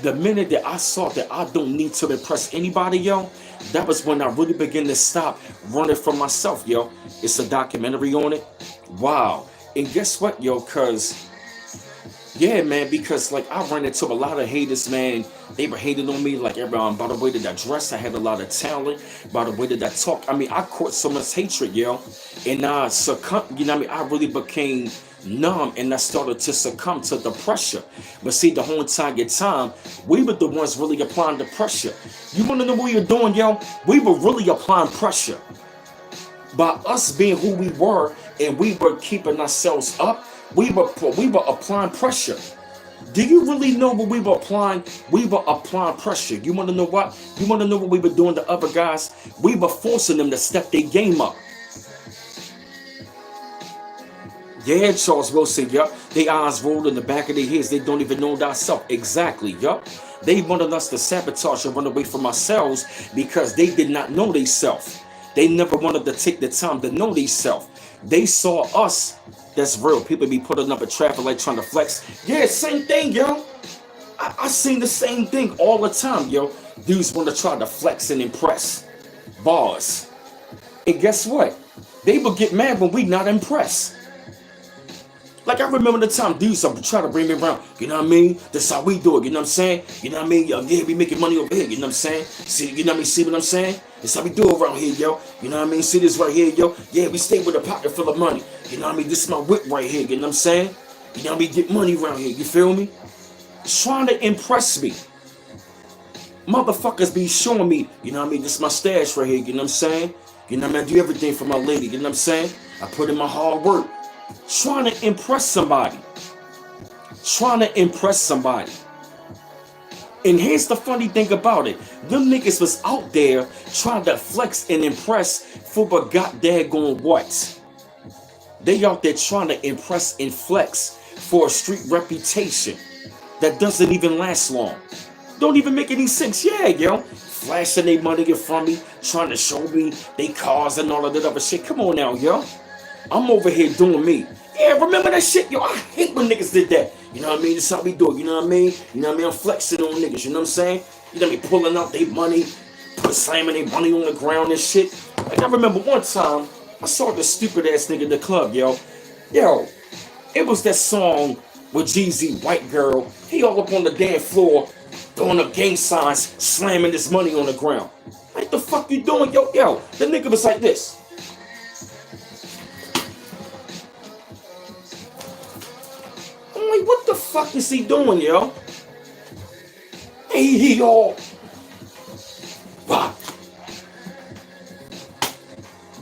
The minute that I saw that I don't need to impress anybody, yo, that was when I really began to stop running from myself, yo. It's a documentary on it. Wow. And guess what, yo? Yeah, man, because like I ran into a lot of haters, man. They were hating on me like by the way that I dress. I had a lot of talent. By the way that I talk. I mean, I caught so much hatred, yo. And I succumbed, you know what I mean? I really became numb and I started to succumb to the pressure. But see, the whole entire time, we were the ones really applying the pressure. You want to know what we were doing, yo? We were really applying pressure. By us being who we were and we were keeping ourselves up, we were applying pressure. Do you really know what we were applying? We were applying pressure. You want to know what? You want to know what we were doing to other guys? We were forcing them to step their game up. Yeah, Charles Wilson, yup. Their eyes rolled in the back of their heads. They don't even know thyself. Exactly, yup. They wanted us to sabotage and run away from ourselves because they did not know themselves. They never wanted to take the time to know themselves. They saw us. That's real. People be putting up a traffic light trying to flex. Yeah, same thing, yo. I seen the same thing all the time, yo. Dudes want to try to flex and impress. Bars. And guess what? They will get mad when we not impressed. Like I remember the time dudes try to bring me around. You know what I mean? That's how we do it. You know what I'm saying? You know what I mean? Yo, yeah, we making money over here. You know what I'm saying? See, you know what I mean? See what I'm saying? That's how we do it around here, yo. You know what I mean? See this right here, yo. Yeah, we stay with a pocket full of money. You know what I mean? This is my whip right here. You know what I'm saying? You know what I mean? Get money around here. You feel me? Trying to impress me. Motherfuckers be showing me. You know what I mean? This is my stash right here. You know what I'm saying? You know what I mean? I do everything for my lady. You know what I'm saying? I put in my hard work. Trying to impress somebody. Trying to impress somebody. And here's the funny thing about it. Them niggas was out there trying to flex and impress for but goddamn what? They out there trying to impress and flex for a street reputation that doesn't even last long. Don't even make any sense. Yeah, yo. Flashing their money in front of me, trying to show me they cars and all of that other shit. Come on now, yo. I'm over here doing me. Yeah, remember that shit? Yo, I hate when niggas did that. You know what I mean? That's how we do it. You know what I mean? You know what I mean? I'm flexing on niggas. You know what I'm saying? You know what I mean? Pulling out their money, slamming their money on the ground and shit. Like I remember one time, I saw this stupid ass nigga in the club, yo. Yo, it was that song with Jeezy, White Girl. He all up on the damn floor, throwing up gang signs, slamming his money on the ground. What the fuck you doing, yo? Yo, the nigga was like this. fuck is he doing, yo? He all. Wow.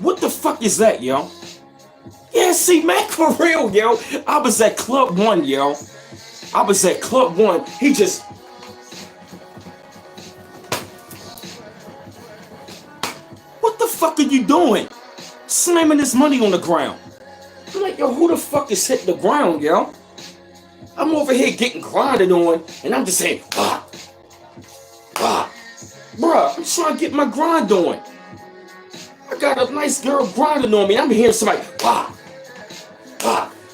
What the fuck is that, yo? Yeah, see, man, for real, yo. I was at Club One, yo. I was at Club One. He just. What the fuck are you doing? Slamming his money on the ground. I'm like, yo, who the fuck is hitting the ground, yo? I'm over here getting grinded on, and I'm just saying, ah. Bruh, I'm trying to get my grind on. I got a nice girl grinding on me. I'm hearing somebody,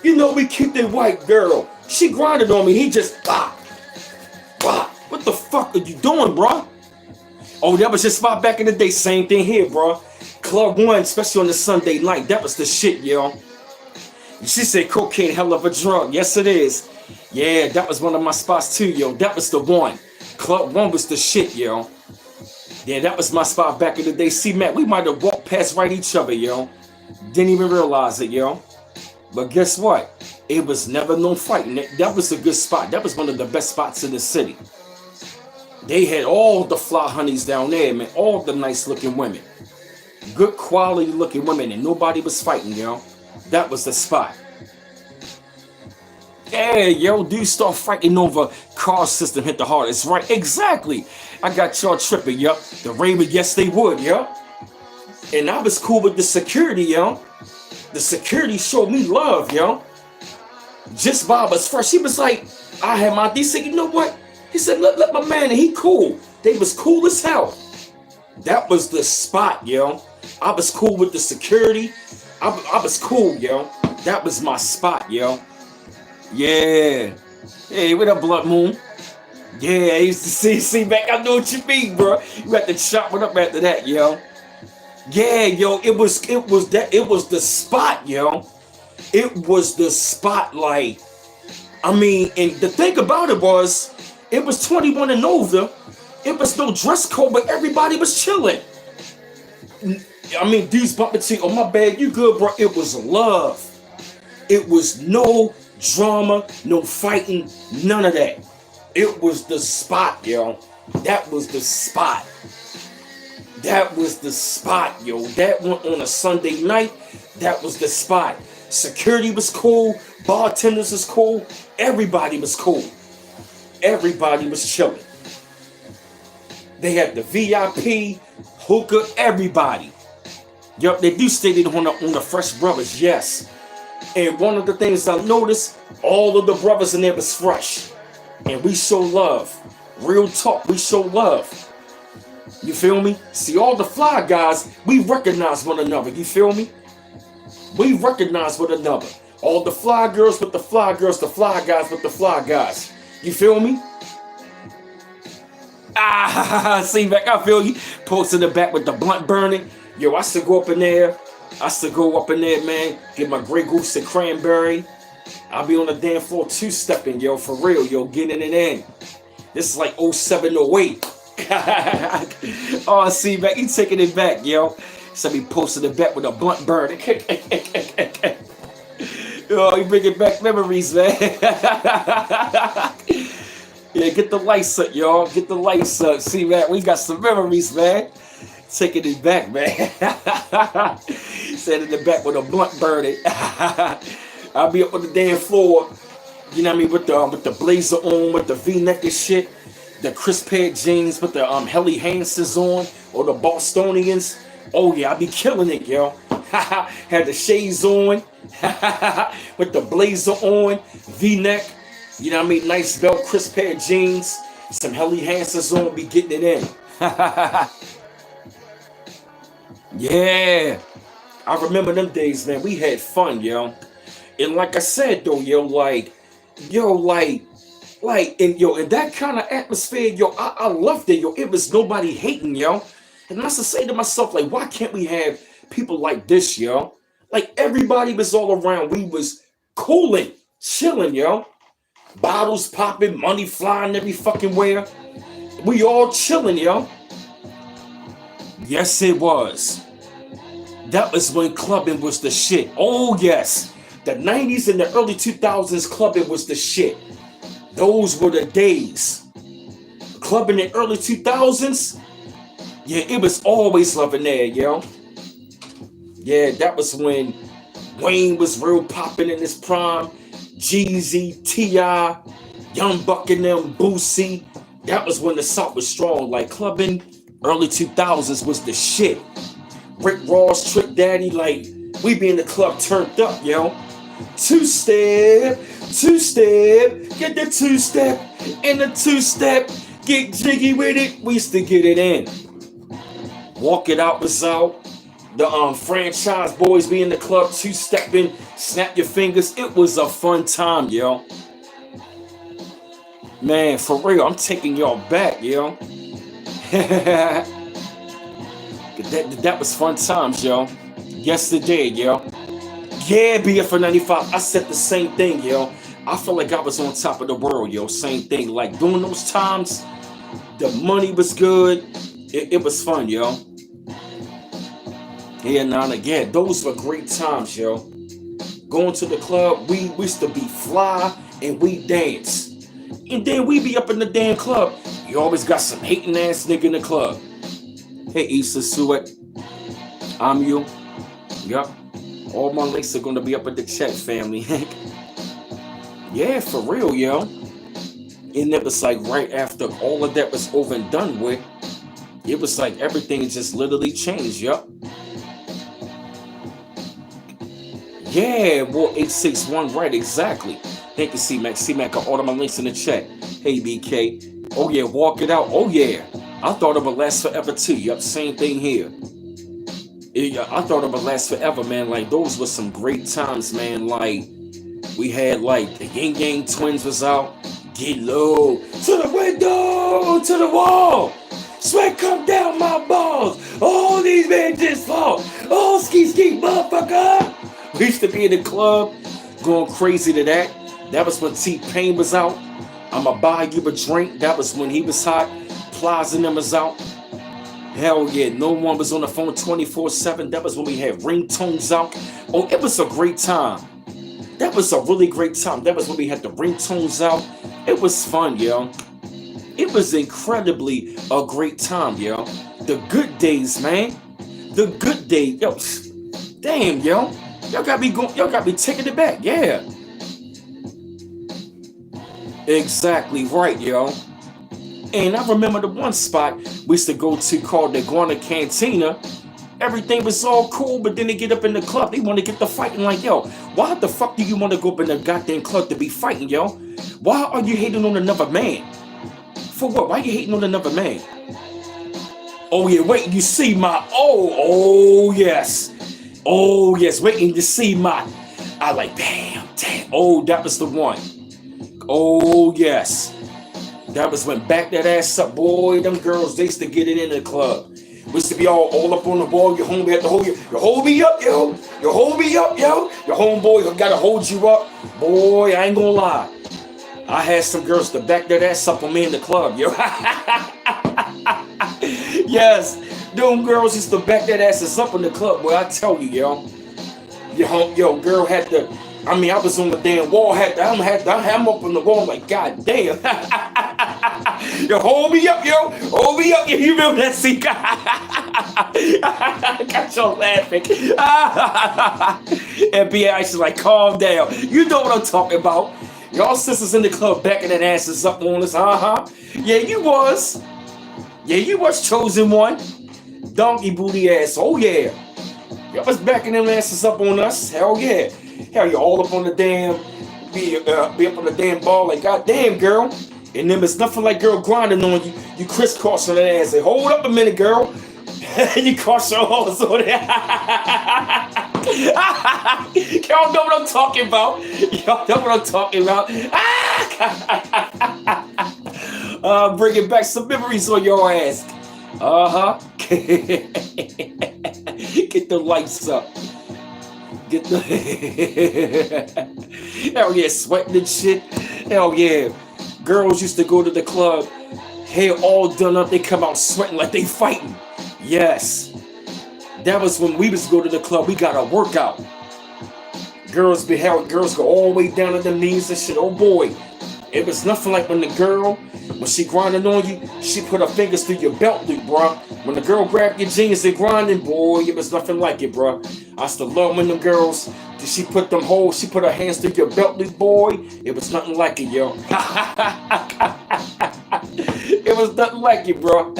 you know, we keep that white girl. She grinded on me. He just, What the fuck are you doing, bruh? Oh, that was just my back in the day. Same thing here, bruh. Club One, especially on the Sunday night. That was the shit, yo. She said cocaine, hell of a drug. Yes, it is. Yeah, that was one of my spots too, yo. That was the one. Club One was the shit, yo. Yeah, that was my spot back in the day. See, Matt, we might have walked past right each other, yo. Didn't even realize it, yo. But guess what? It was never no fighting. That was a good spot. That was one of the best spots in the city. They had all the fly honeys down there, man. All the nice looking women. Good quality looking women, and nobody was fighting, yo. That was the spot. Yeah, yo, dudes start fighting over car system hit the hardest, right? Exactly. I got y'all tripping, yo. The Raven, yes, they would, yo. And I was cool with the security, yo. The security showed me love, yo. Just Bob was fresh. He was like, I had my, he said, you know what? He said, let my man, he cool. They was cool as hell. That was the spot, yo. I was cool with the security. I was cool, yo. That was my spot, yo. Yeah. Hey, what up, Blood Moon? Yeah, I used to see back. I know what you mean, bro. You had to chop it up after that, yo. Yeah, yo, it was the spot, yo. It was the spotlight. I mean, and the thing about it was 21 and over. It was no dress code, but everybody was chilling. I mean, dudes bumping to you, oh my bad, you good, bro. It was love. It was no drama, no fighting, none of that. It was the spot, yo. That was the spot. That was the spot, yo. That went on a Sunday night. That was the spot. Security was cool. Bartenders was cool. Everybody was cool. Everybody was chilling. They had the VIP, hookah, everybody. Yup, they do stay on the Fresh Brothers, yes. And one of the things I noticed, all of the brothers in there was fresh. And we show love. Real talk, we show love. You feel me? See, all the fly guys, we recognize one another. You feel me? We recognize one another. All the fly girls with the fly girls, the fly guys with the fly guys. You feel me? See, back, I feel you. Post in the back with the blunt burning. Yo, I still go up in there. Man. Get my Grey Goose and cranberry. I'll be on the damn floor two-stepping, yo, for real, yo, getting it in. This is like 07, 08. Oh, see, back, he taking it back, yo. So he posted it back with a blunt burning. Oh, you bringing back memories, man. Yeah, get the lights up, y'all. Get the lights up. See, man, we got some memories, man. Taking it back, man. Sat in the back with a blunt burning. I'll be up on the damn floor, you know what I mean, with the blazer on, with the V-neck and shit, the crisp pair of jeans with the Helly Hansons on, or the Bostonians. Oh yeah, I be killing it, yo. Had the shades on, with the blazer on, V-neck. You know what I mean? Nice belt, crisp pair of jeans, some Helly Hansons on, be getting it in. Yeah. I remember them days, man. We had fun, yo. And like I said, though, yo, in that kind of atmosphere, yo, I loved it, yo. It was nobody hating, yo. And I used to say to myself, like, why can't we have people like this, yo? Like, everybody was all around. We was cooling, chilling, yo. Bottles popping, money flying every fucking where. We all chilling, yo. Yes, it was. That was when clubbing was the shit. Oh, yes. The 90s and the early 2000s clubbing was the shit. Those were the days. Club in the early 2000s, yeah, it was always love in there, yo. Yeah, that was when Wayne was real popping in his prime. Jeezy, T.I., Young Buck and them, Boosie. That was when the South was strong. Like clubbing, early 2000s was the shit. Rick Ross, Trick Daddy, like we be in the club turned up, yo. Two-step, two-step, get the two-step, and the two-step, get jiggy with it. We used to get it in. Walk It Out was out. The franchise boys be in the club, two-stepping, snap your fingers. It was a fun time, yo. Man, for real, I'm taking y'all back, yo. that was fun times, yo. Yesterday, yo. Yeah, BF 95. I said the same thing, yo. I felt like I was on top of the world, yo. Same thing. Like during those times, the money was good. It was fun, yo. Yeah, now and again, those were great times, yo. Going to the club, we used to be fly and we dance. And then we be up in the damn club. You always got some hating ass nigga in the club. Hey, Issa Suet. I'm you. Yup. All my links are gonna be up at the chat, family. Yeah, for real, yo. And it was like right after all of that was over and done with, it was like everything just literally changed, yup. Yeah, well, 861, right, exactly. Thank you, C-Mac. C-Mac got all of my links in the chat. Hey, BK. Oh, yeah, Walk It Out. Oh, yeah. I thought it would last forever, too. Yup, same thing here. Yeah, I thought it would last forever, man. Like, those were some great times, man. Like, we had, like, the Yin Yang Twins was out. Get low. To the window, to the wall. Sweat come down my balls. All these men just fall. Oh, ski, motherfucker. We used to be in the club going crazy to that. That was when T-Pain was out. I'ma buy you a drink. That was when he was hot. Plaza and them was out. Hell yeah, no one was on the phone 24/7. That was when we had ringtones out. Oh, it was a great time. That was a really great time. That was when we had the ringtones out. It was fun, yo. It was incredibly a great time, yo. The good days, man. The good days, yo. Damn, yo. Y'all got me taking it back, yeah. Exactly right, yo. And I remember the one spot we used to go to called the Iguana Cantina. Everything was all cool, but then they get up in the club. They want to get the fighting like, yo, why the fuck do you want to go up in the goddamn club to be fighting, yo? Why are you hating on another man? For what? Why are you hating on another man? Oh, yeah, wait, you see my, oh, yes. Oh, yes, waiting to see my, I like, damn. Oh, that was the one. Oh, yes. That was when back that ass up, boy. Them girls, they used to get it in the club. We used to be all up on the wall. Your homie had to hold you. You hold me up, yo. You hold me up, yo. Your homeboy got to hold you up. Boy, I ain't gonna lie. I had some girls to back that ass up on me in the club, yo. Yes, them girls used to back that asses up in the club, boy. I tell you, yo. Yo, girl had to. I mean, I was on the damn wall. I'm up on the wall like, god damn. Yo, hold me up, yo. Hold me up. You remember that scene? Got y'all laughing. And B.I.'s like, calm down. You know what I'm talking about. Y'all sisters in the club backing that asses up on us. Yeah, you was. Yeah, you was chosen one. Donkey booty ass. Oh, yeah. Y'all was backing them asses up on us. Hell yeah. Hell, you all up on the damn, be up on the damn ball like, goddamn, girl. And then it's nothing like girl grinding on you. You crisscrossing that ass. Say, hold up a minute, girl. And you cross your horse on it. Y'all know what I'm talking about. Y'all know what I'm talking about. Bringing back some memories on your ass. Get the lights up. Get the hell yeah, sweating and shit. Hell yeah. Girls used to go to the club, hair all done up, they come out sweating like they fighting. Yes. That was when we was go to the club, we got a workout. Girls go all the way down to the knees and shit. Oh boy. It was nothing like when the girl, when she grinding on you, she put her fingers through your belt loop, bro. When the girl grabbed your jeans and grinding, boy, it was nothing like it, bro. I still love when them girls, she put her hands through your belt loop, boy. It was nothing like it, yo. It was nothing like it, bro.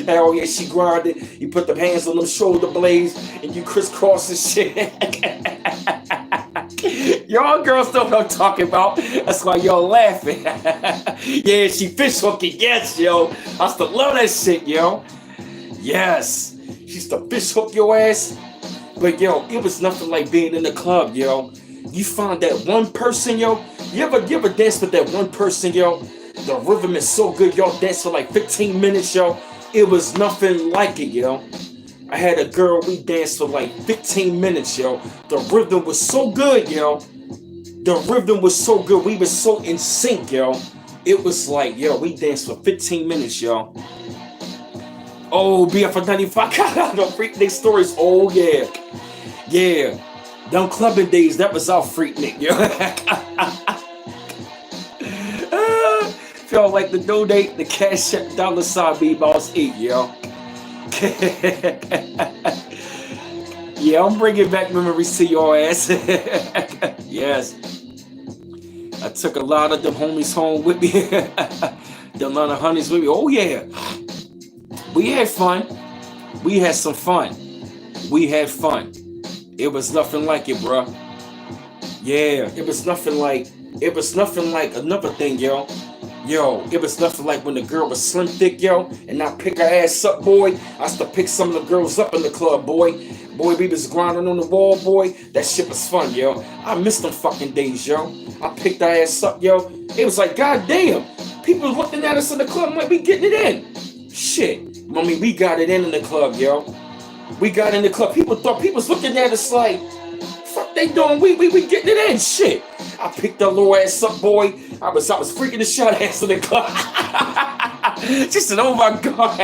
Hell yeah, she grinded. You put the hands on them shoulder blades and you crisscross and shit. Y'all girls know what I'm talking about. That's why y'all laughing. Yeah, she fish hooking. Yes, yo. I still love that shit, yo. Yes. She used to fish hook your ass. But yo, it was nothing like being in the club, yo. You find that one person, yo. You ever dance with that one person, yo? The rhythm is so good, y'all dance for like 15 minutes, yo. It was nothing like it, yo. I had a girl, we danced for like 15 minutes, yo. The rhythm was so good, yo. The rhythm was so good. We were so in sync, yo. It was like, yo, we danced for 15 minutes, yo. Oh, BF95. The Freaknik stories. Oh, yeah. Yeah. Them clubbing days, that was our Freaknik, yo. Felt like the donate, the cash check, $sign B-Boss 8, yo. Yeah, I'm bringing back memories to your ass. Yes. I took a lot of them homies home with me. The lot of honeys with me. Oh, yeah. We had fun. We had some fun. We had fun. It was nothing like it, bro. Yeah, it was nothing like another thing, yo. Yo, it was nothing like when the girl was slim thick, yo, and I pick her ass up, boy. I used to pick some of the girls up in the club, boy. Boy, we was grinding on the wall, boy. That shit was fun, yo. I missed them fucking days, yo. I picked her ass up, yo. It was like, goddamn. People looking at us in the club, like, we getting it in. Shit. Mommy, we got it in the club, yo. We got in the club. People was looking at us like, fuck they doing? We getting it in, shit. I picked that little ass up, boy. I was freaking the shot ass in the club. She said, oh my God.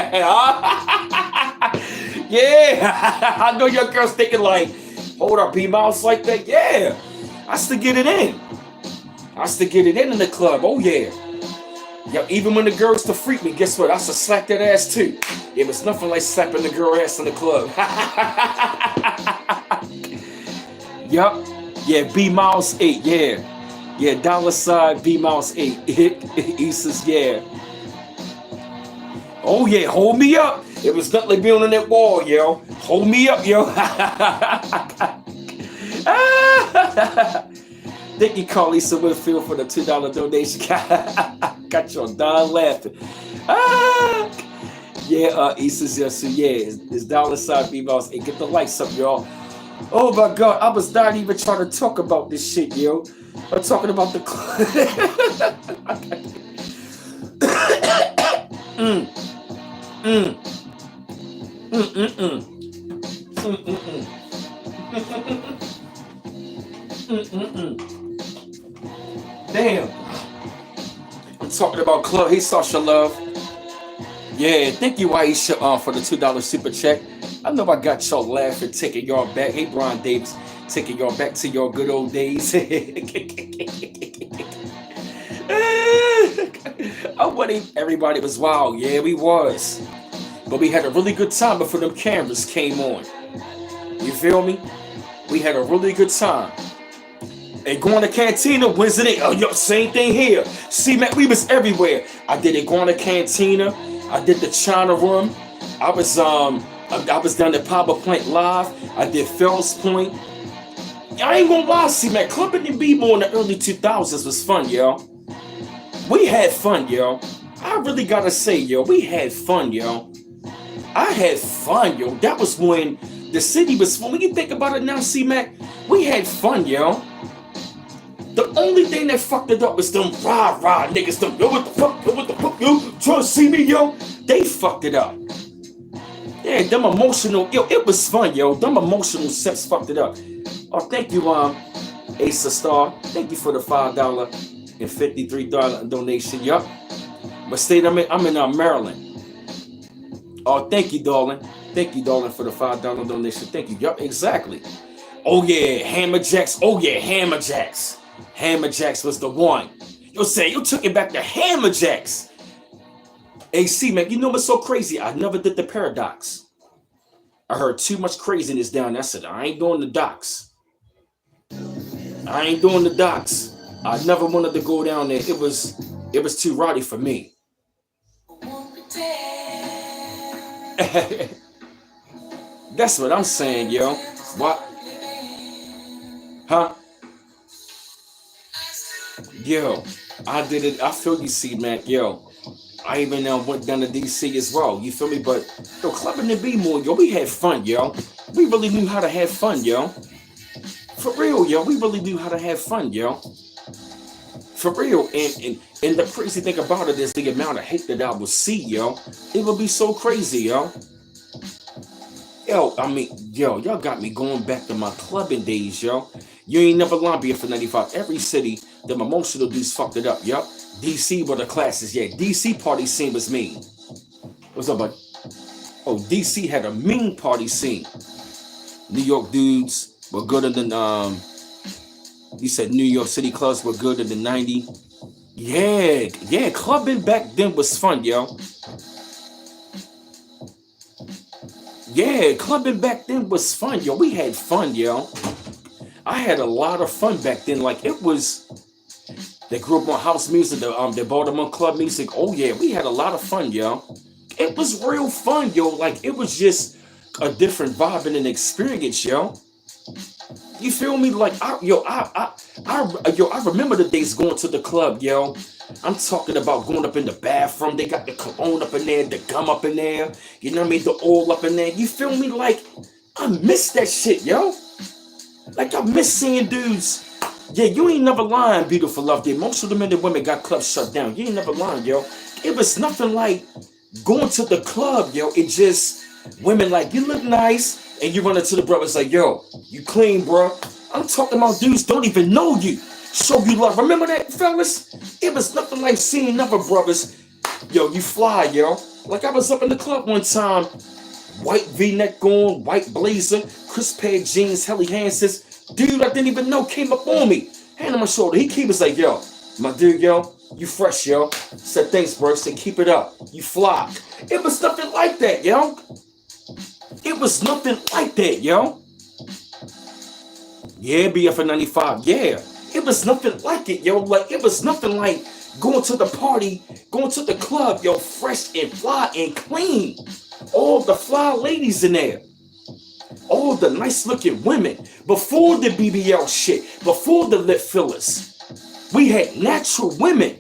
Yeah. I know your girl's thinking like, hold up, B-Mouse like that. Yeah. I still get it in. I still get it in the club. Oh yeah. Yo, even when the girls to freak me, guess what? I still slap that ass too. It was nothing like slapping the girl ass in the club. Yup. Yeah, B-Mouse 8, yeah. Yeah, $sign B-Mouse 8. Issa's, yeah. Oh, yeah, hold me up. It was nothing like being on that wall, yo. Hold me up, yo. Thank you, Carlisa Whitfield, for the $2 donation. Got your Don laughing. Yeah, Issa's, yes, so yeah, it's $sign B-Mouse 8. Get the lights up, y'all. Oh my God, I was not even trying to talk about this shit, yo. I'm talking about the Damn. I'm talking about club. Hey, Sasha Love. Yeah, thank you, Aisha, for the $2 super check. I know I got y'all laughing, taking y'all back. Hey, Brian Davis, taking y'all back to your good old days. I wanted everybody was wild. Yeah, we was. But we had a really good time before them cameras came on. You feel me? We had a really good time. And going to Cantina, Wednesday night. Oh, yo, same thing here. See, man, we was everywhere. I did it going to Cantina. I did the China Room. I was down at Power Plant Live. I did Fells Point. I ain't gonna lie, see, man, clubbing and B-More in the early 2000s was fun, yo. We had fun, yo. I really gotta say, yo, we had fun, yo. I had fun, yo. That was when the city was fun. When you think about it now, C-Mac, we had fun, yo. The only thing that fucked it up was them rah-rah niggas, them, yo, what the fuck, yo, trying to see me, yo? They fucked it up. Yeah, them emotional, yo, it was fun, yo. Them emotional sets fucked it up. Oh, thank you, Asa Star. Thank you for the $5 and $53 donation, yup. What state I'm in Maryland. Oh, thank you, darling. Thank you, darling, for the $5 donation. Thank you, yup, exactly. Oh, yeah, Hammer Jacks. Oh, yeah, Hammer Jacks. Hammer Jacks was the one. Yo, say you took it back to Hammer Jacks. AC, man, you know what's so crazy? I never did the Paradox. I heard too much craziness down there. I said, I ain't doing the docks. I ain't doing the docks. I never wanted to go down there. It was too rowdy for me. That's what I'm saying, yo. What? Huh? Yo, I did it. I feel you, see, man. Yo, I even went down to DC as well. You feel me? But yo, clubbing the B more, yo, we had fun, yo. We really knew how to have fun, yo. For real, yo. We really knew how to have fun, yo. For real. And the crazy thing about it is the amount of hate that I would see, yo. It would be so crazy, yo. Yo, I mean, yo, y'all got me going back to my clubbing days, yo. You ain't never lying for 95. Every city, the emotional dudes fucked it up, yup. DC were the classes, yeah. DC party scene was mean. What's up, bud? Oh, DC had a mean party scene. New York dudes were gooder than, you said New York City clubs were gooder than 90. Yeah, clubbing back then was fun, yo. Yeah, clubbing back then was fun, yo. We had fun, yo. I had a lot of fun back then. Like, it was, they grew up on house music, the Baltimore club music. Oh yeah, we had a lot of fun, yo. It was real fun, yo. Like, it was just a different vibe and an experience, yo. You feel me? Like, I remember the days going to the club, yo. I'm talking about going up in the bathroom. They got the cologne up in there, the gum up in there. You know what I mean? The oil up in there. You feel me? Like, I miss that shit, yo. Like, I miss seeing dudes. Yeah, you ain't never lying, beautiful love. Day. Most of the men and women got clubs shut down. You ain't never lying, yo. It was nothing like going to the club, yo. It just, women like, you look nice. And you run into the brothers like, yo, you clean, bro. I'm talking about dudes don't even know you. Show you love. Remember that, fellas? It was nothing like seeing other brothers. Yo, you fly, yo. Like, I was up in the club one time. White V-neck on, white blazer, crisp pair of jeans, Helly Hansen's. Dude I didn't even know came up on me. Hand on my shoulder. He was like, yo, my dude, yo, you fresh, yo. Said, thanks, bro. Said, keep it up. You fly. It was nothing like that, yo. It was nothing like that, yo. Yeah, BF 95. Yeah. It was nothing like it, yo. Like, it was nothing like going to the party, going to the club, yo, fresh and fly and clean. All the fly ladies in there. All the nice looking women. Before the BBL shit, before the lip fillers, we had natural women.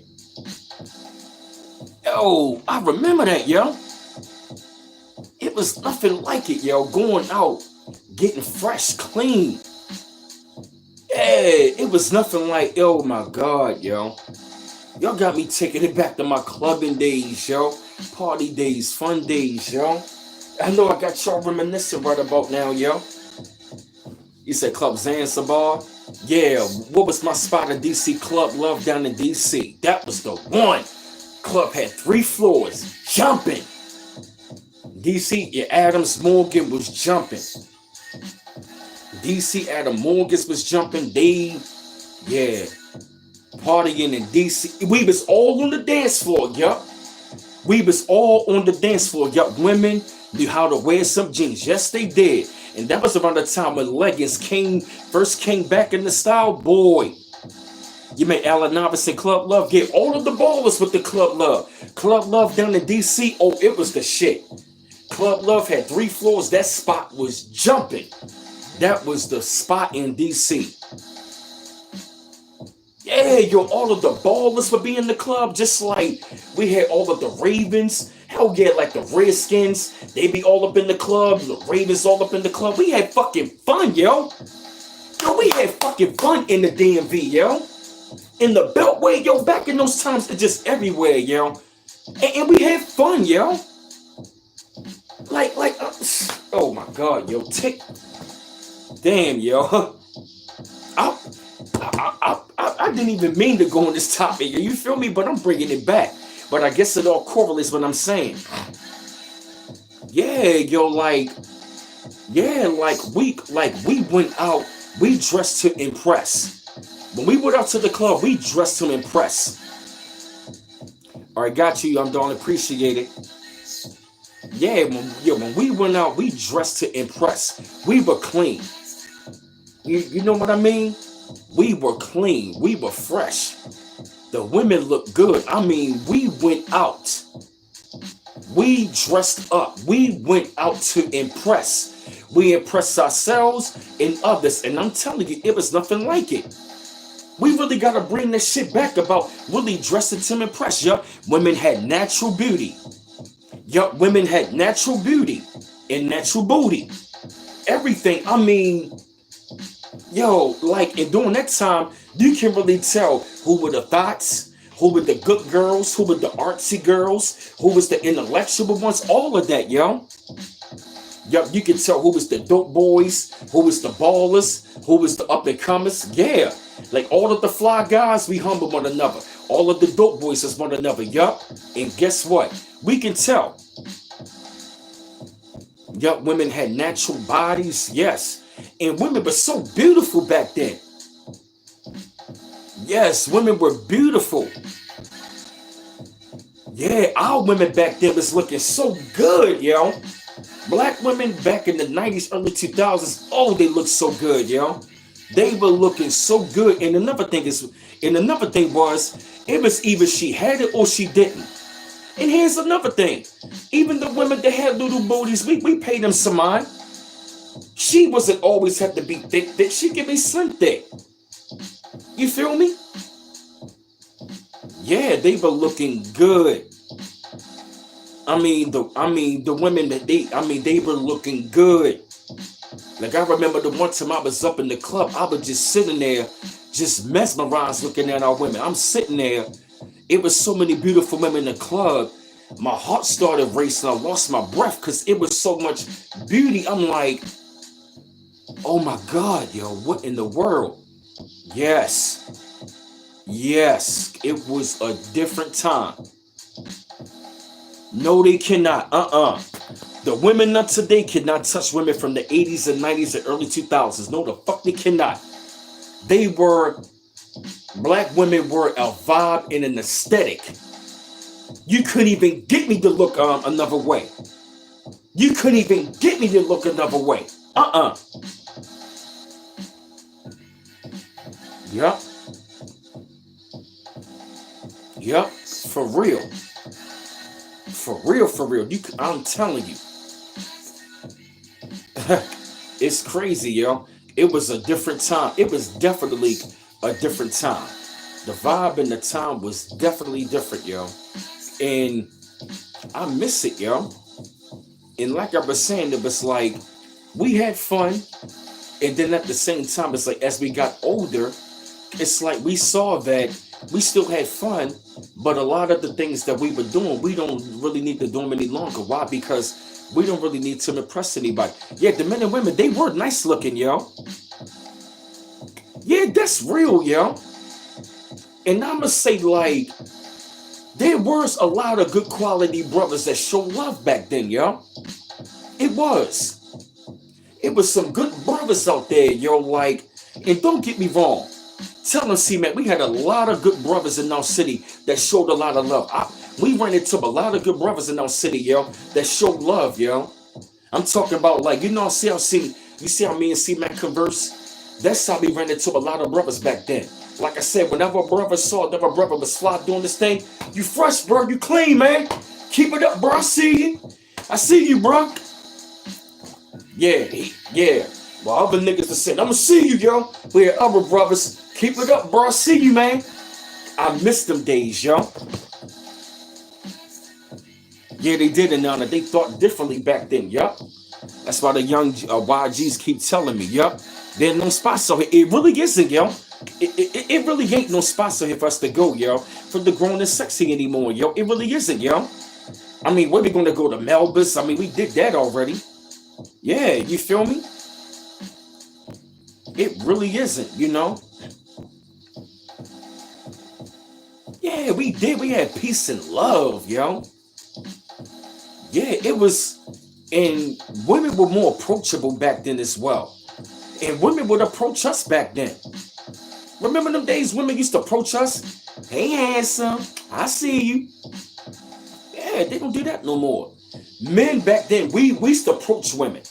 Yo, I remember that, yo. It was nothing like it, yo. Going out, getting fresh, clean. Yeah, it was nothing like, oh my God, yo. Y'all got me taking it back to my clubbing days, yo. Party days, fun days, yo. I know I got y'all reminiscing right about now, yo. You said Club Zanzibar? Yeah, what was my spot at DC? Club Love down in DC. That was the one. Club had 3 floors, jumping. DC, yeah, Adams Morgan was jumping. DC, Adam Morgan was jumping. Dave, yeah, partying in DC. We was all on the dance floor, yup. We was all on the dance floor, yup. Women knew how to wear some jeans. Yes, they did. And that was around the time when leggings first came back in the style, boy. You made Allen Novice and Club Love get all of the ballers with the Club Love. Club Love down in DC, oh, it was the shit. Club Love had 3 floors. That spot was jumping. That was the spot in DC. Yeah, yo, all of the ballers would be in the club, just like we had all of the Ravens. Hell yeah, like the Redskins. They be all up in the club. The Ravens all up in the club. We had fucking fun, yo. Yo, we had fucking fun in the DMV, yo. In the Beltway, yo, back in those times, it's just everywhere, yo. And we had fun, yo. Like, oh my God, yo. Damn, yo. I didn't even mean to go on this topic, you feel me? But I'm bringing it back. But I guess it all correlates what I'm saying. Yeah, yo, like we went out, we dressed to impress. When we went out to the club, we dressed to impress. All right, got you, young Don. Appreciate it. When we went out, we dressed to impress. We were clean. You know what I mean? We were clean. We were fresh. The women looked good. I mean, we went out. We dressed up. We went out to impress. We impressed ourselves and others. And I'm telling you, it was nothing like it. We really got to bring this shit back about really dressing to impress. Yup, women had natural beauty. Yup, women had natural beauty and natural booty. Everything. I mean, and during that time, you can really tell who were the thoughts, who were the good girls, who were the artsy girls, who was the intellectual ones, all of that, yo. Yup, you can tell who was the dope boys, who was the ballers, who was the up and comers. Yeah, like all of the fly guys, we humble one another. All of the dope boys is one another. Yup, and guess what? We can tell. Yup, women had natural bodies, yes. And women were so beautiful back then. Yes, women were beautiful. Yeah, our women back then was looking so good, yo. Black women back in the 90s, early 2000s, oh, they looked so good, yo. They were looking so good. And another thing was, it was either she had it or she didn't. And here's another thing. Even the women that had little booties, we paid them some mind. She wasn't always have to be thick. She could be slim thick. You feel me? Yeah, they were looking good. I mean the women that they were looking good. Like I remember the one time I was up in the club, I was just sitting there, just mesmerized looking at our women. I'm sitting there. It was so many beautiful women in the club. My heart started racing. I lost my breath because it was so much beauty. I'm like, oh my God, yo, what in the world? Yes, it was a different time. No, they cannot. The women of today cannot touch women from the 80s and 90s and early 2000s. No, the fuck they cannot. Black women were a vibe and an aesthetic. You couldn't even get me to look another way. You couldn't even get me to look another way. Yup. For real. I'm telling you. It's crazy, yo. It was a different time. It was definitely a different time. The vibe in the time was definitely different, yo. And I miss it, yo. And like I was saying, it was like we had fun. And then at the same time, it's like as we got older, it's like we saw that we still had fun, but a lot of the things that we were doing, we don't really need to do them any longer. Why? Because we don't really need to impress anybody. Yeah, the men and women, they were nice looking, yo. Yeah, that's real, yo. And I'ma say, like, there was a lot of good quality brothers that showed love back then, yo. It was some good brothers out there, yo, like, and don't get me wrong. Tell them, see, man, we had a lot of good brothers in our city that showed a lot of love. We ran into a lot of good brothers in our city, yo, that showed love, yo. I'm talking about, like, you see how me and C-Mac converse? That's how we ran into a lot of brothers back then. Like I said, whenever a brother saw another brother was fly doing this thing, you fresh, bro, you clean, man. Keep it up, bro. I see you, bro. Yeah. Well, other niggas are saying, I'ma see you, yo. We had other brothers. Keep it up, bro. I see you, man. I miss them days, yo. Yeah, they did, and they thought differently back then, yup. That's why the young YGs keep telling me, yup. There's no spots out here. It really isn't, yo. It really ain't no spots out here for us to go, yo. For the grown and sexy anymore, yo. It really isn't, yo. I mean, where we gonna go to Melba's? I mean, we did that already. Yeah, you feel me? It really isn't, you know. Yeah, we did. We had peace and love, yo. Yeah, it was, and women were more approachable back then as well. And women would approach us back then. Remember them days women used to approach us? Hey, handsome, I see you. Yeah, they don't do that no more. Men back then, we used to approach women.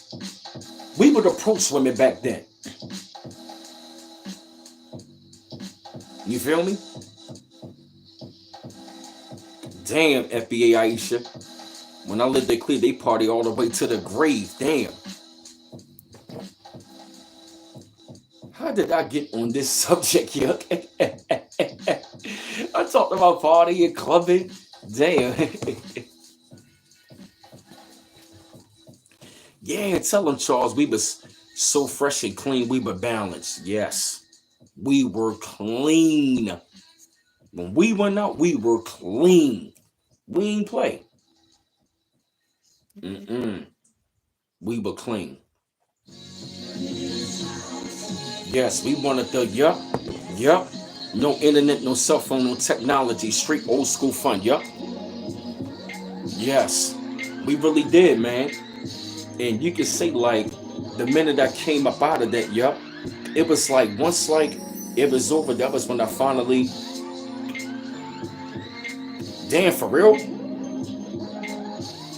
We would approach women back then. You feel me? Damn, FBA Aisha. When I lived at Cleveland, they party all the way to the grave. Damn. How did I get on this subject here? I talked about partying, clubbing. Damn. Yeah, tell them, Charles, we was so fresh and clean. We were balanced. Yes, we were clean. When we went out, we were clean. We ain't play. Mm-mm. We were clean. Yes, we wanted the, yup. No internet, no cell phone, no technology. Straight old school fun, yup. Yes, we really did, man. And you can say, like, the minute I came up out of that, yup, it was like, once, like, it was over, that was when I finally, damn, for real?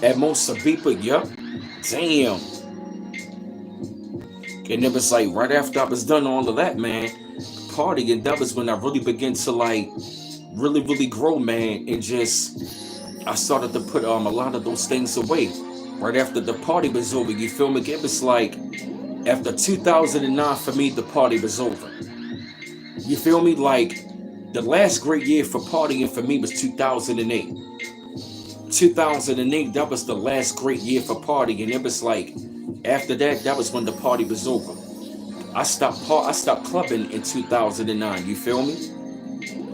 At Most Sabipa, yup. Damn. And it was like, right after I was done all of that, man, partying, that was when I really began to, like, really grow, man, and just, I started to put a lot of those things away. Right after the party was over, you feel me? It was like, after 2009, for me, the party was over. You feel me? Like, the last great year for partying for me was 2008. 2008, that was the last great year for partying. It was like, after that, that was when the party was over. I stopped clubbing in 2009. You feel me?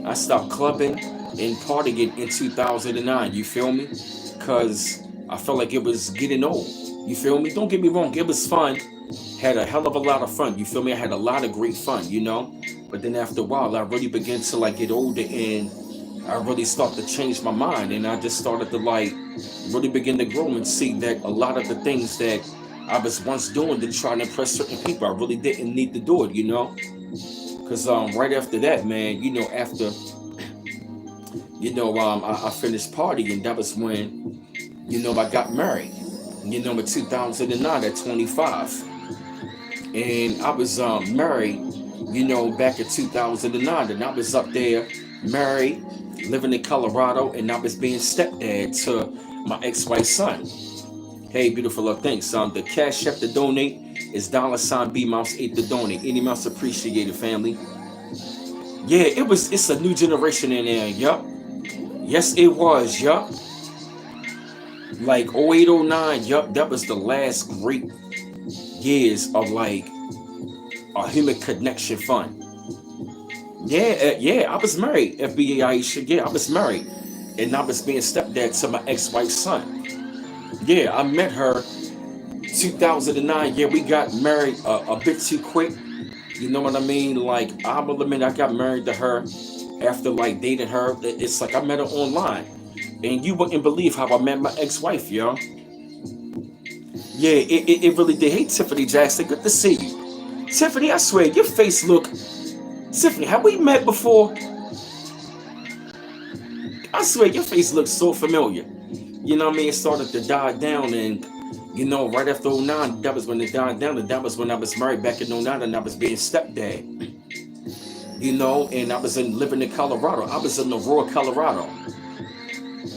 I stopped clubbing and partying in 2009. You feel me? Cause I felt like it was getting old. You feel me? Don't get me wrong, it was fun. Had a hell of a lot of fun. You feel me? I had a lot of great fun, you know? But then after a while, I really began to, like, get older, and I really started to change my mind, and I just started to, like, really begin to grow and see that a lot of the things that I was once doing to try to impress certain people, I really didn't need to do it, you know? Cause right after that, man, you know, after, you know, I finished partying, that was when, you know, I got married. You know, in 2009 at 25. And I was married, you know, back in 2009. And I was up there married, living in Colorado, and I was being stepdad to my ex-wife's son. Hey, beautiful love, thanks. The cash app to donate is $B-Mouse8 to donate. Any mouse appreciated, family. Yeah, it's a new generation in there, yup. Yes, it was, yup. Like 0809, yup, that was the last great years of, like, a human connection fun. Yeah, I was married, FBA Aisha. Yeah, I was married. And I was being stepdad to my ex-wife's son. Yeah, I met her 2009. Yeah, we got married a bit too quick. You know what I mean? Like, I'm gonna admit, I got married to her after, like, dating her. It's like I met her online. And you wouldn't believe how I met my ex-wife, yo. Yeah, it really did. Hey, Tiffany Jackson, good to see you. Tiffany, I swear, your face look... Tiffany, have we met before? I swear, your face looks so familiar. You know what I mean? It started to die down, and, you know, right after 09, that was when it died down, and that was when I was married back in 09, and I was being stepdad. You know, and I was living in Colorado. I was in Aurora, Colorado.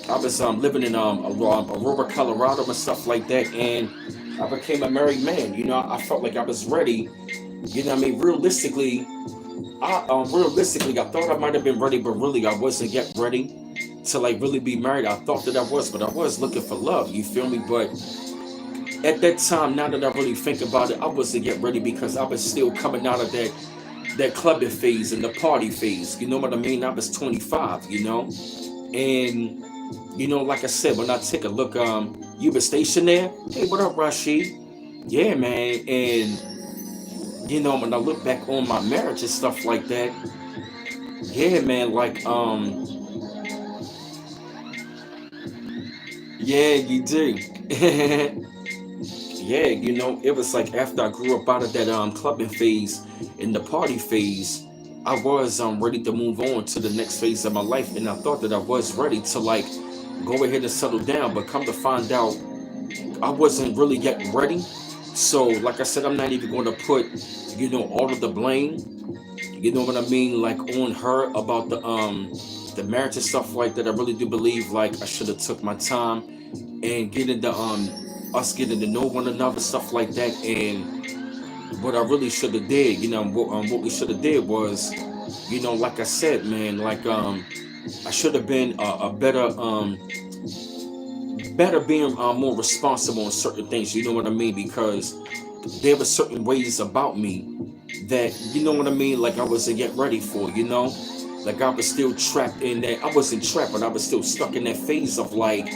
I was living in Aurora, Colorado and stuff like that, and I became a married man. You know, I felt like I was ready. You know what I mean? Realistically, I thought I might have been ready, but really I wasn't yet ready to, like, really be married. I thought that I was, but I was looking for love. You feel me? But at that time, now that I really think about it, I wasn't yet ready because I was still coming out of that clubbing phase and the party phase. You know what I mean? I was 25. You know, and you know, like I said, when I take a look, you been stationed there? Hey, what up, Rashid? Yeah, man. And, you know, when I look back on my marriage and stuff like that, yeah, man, like, yeah, you do. Yeah, you know, it was like after I grew up out of that clubbing phase in the party phase, I was ready to move on to the next phase of my life, and I thought that I was ready to like go ahead and settle down. But come to find out, I wasn't really yet ready. So, like I said, I'm not even going to put, all of the blame, you know what I mean, like on her about the marriage and stuff like that. I really do believe like I should have took my time and getting the us getting to know one another, stuff like that. And what I really should have did, what we should have did was, like I said, man, like I should have been a better being more responsible in certain things. You know what I mean? Because there were certain ways about me that, you know what I mean, like I wasn't yet ready for. Like I was still trapped in that. I wasn't trapped, but I was still stuck in that phase of like,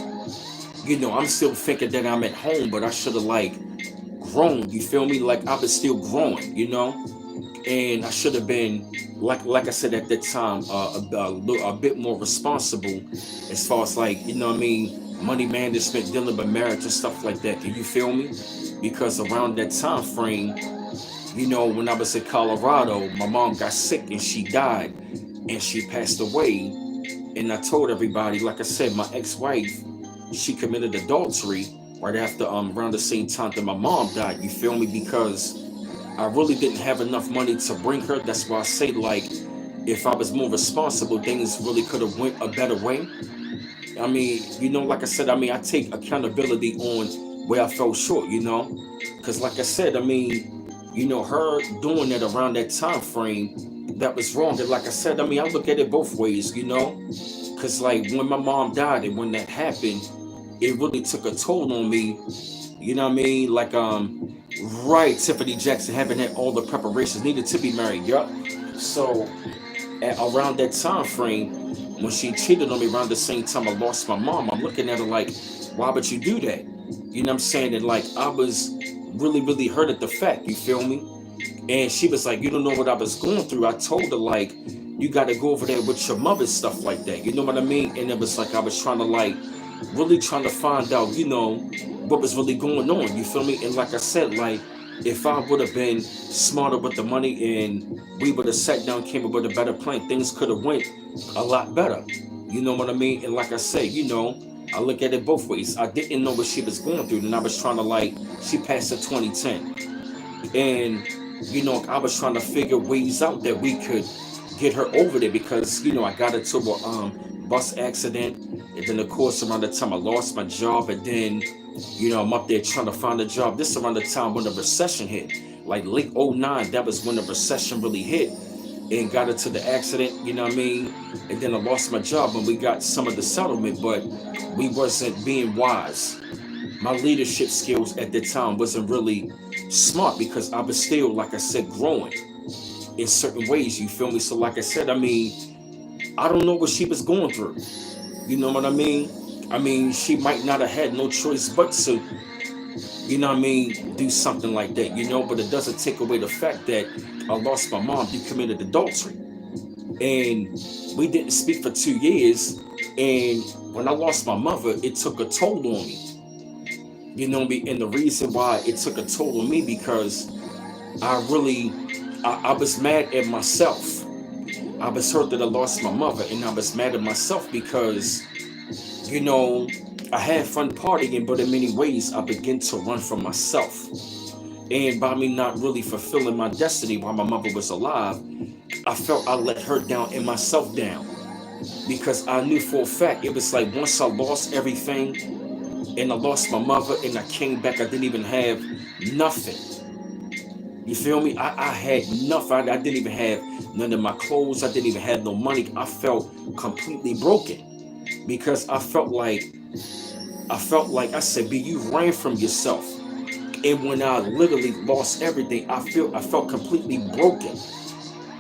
I'm still thinking that I'm at home, but I should have like grown. You feel me? Like I was still growing, and I should have been like I said at that time, a bit more responsible as far as like, what I mean, money management, dealing with marriage and stuff like that. Can you feel me? Because around that time frame, when I was in Colorado, my mom got sick and she died and she passed away. And I told everybody, like I said, my ex-wife, she committed adultery right after around the same time that my mom died. You feel me? Because I really didn't have enough money to bring her. That's why I say like if I was more responsible, things really could have went a better way. I mean, like I said, I mean, I take accountability on where I fell short, because like I said, I mean, her doing that around that time frame, that was wrong. And like I said, I mean, I look at it both ways, because like when my mom died and when that happened, it really took a toll on me. You know what I mean? Like right, Tiffany Jackson having had all the preparations needed to be married. Yup. So around that time frame, when she cheated on me around the same time I lost my mom, I'm looking at her like, why would you do that? You know what I'm saying? And like I was really, really hurt at the fact, you feel me? And she was like, you don't know what I was going through. I told her like, you got to go over there with your mother, stuff like that. You know what I mean? And it was like I was trying to like, really trying to find out, what was really going on. You feel me? And like I said, like if I would have been smarter with the money and we would have sat down, came up with a better plan, things could have went a lot better. You know what I mean? And like I say, I look at it both ways. I didn't know what she was going through, and I was trying to like, she passed in 2010, and I was trying to figure ways out that we could get her over there because I got into a bus accident, and then of course around the time I lost my job, and then I'm up there trying to find a job. This is around the time when the recession hit, like late '09. That was when the recession really hit, and got into the accident. You know what I mean? And then I lost my job, and we got some of the settlement, but we wasn't being wise. My leadership skills at the time wasn't really smart because I was still, like I said, growing in certain ways. You feel me? So, like I said, I mean, I don't know what she was going through. You know what I mean? I mean, she might not have had no choice but to, do something like that, but it doesn't take away the fact that I lost my mom. She committed adultery. And we didn't speak for 2 years. And when I lost my mother, it took a toll on me. You know me? And the reason why it took a toll on me because I really, I was mad at myself. I was hurt that I lost my mother, and I was mad at myself because, I had fun partying, but in many ways I began to run from myself. And by me not really fulfilling my destiny while my mother was alive, I felt I let her down and myself down. Because I knew for a fact it was like once I lost everything and I lost my mother and I came back, I didn't even have nothing. You feel me? I had nothing. I didn't even have none of my clothes. I didn't even have no money. I felt completely broken because I felt like I said, B, you ran from yourself. And when I literally lost everything, I felt completely broken.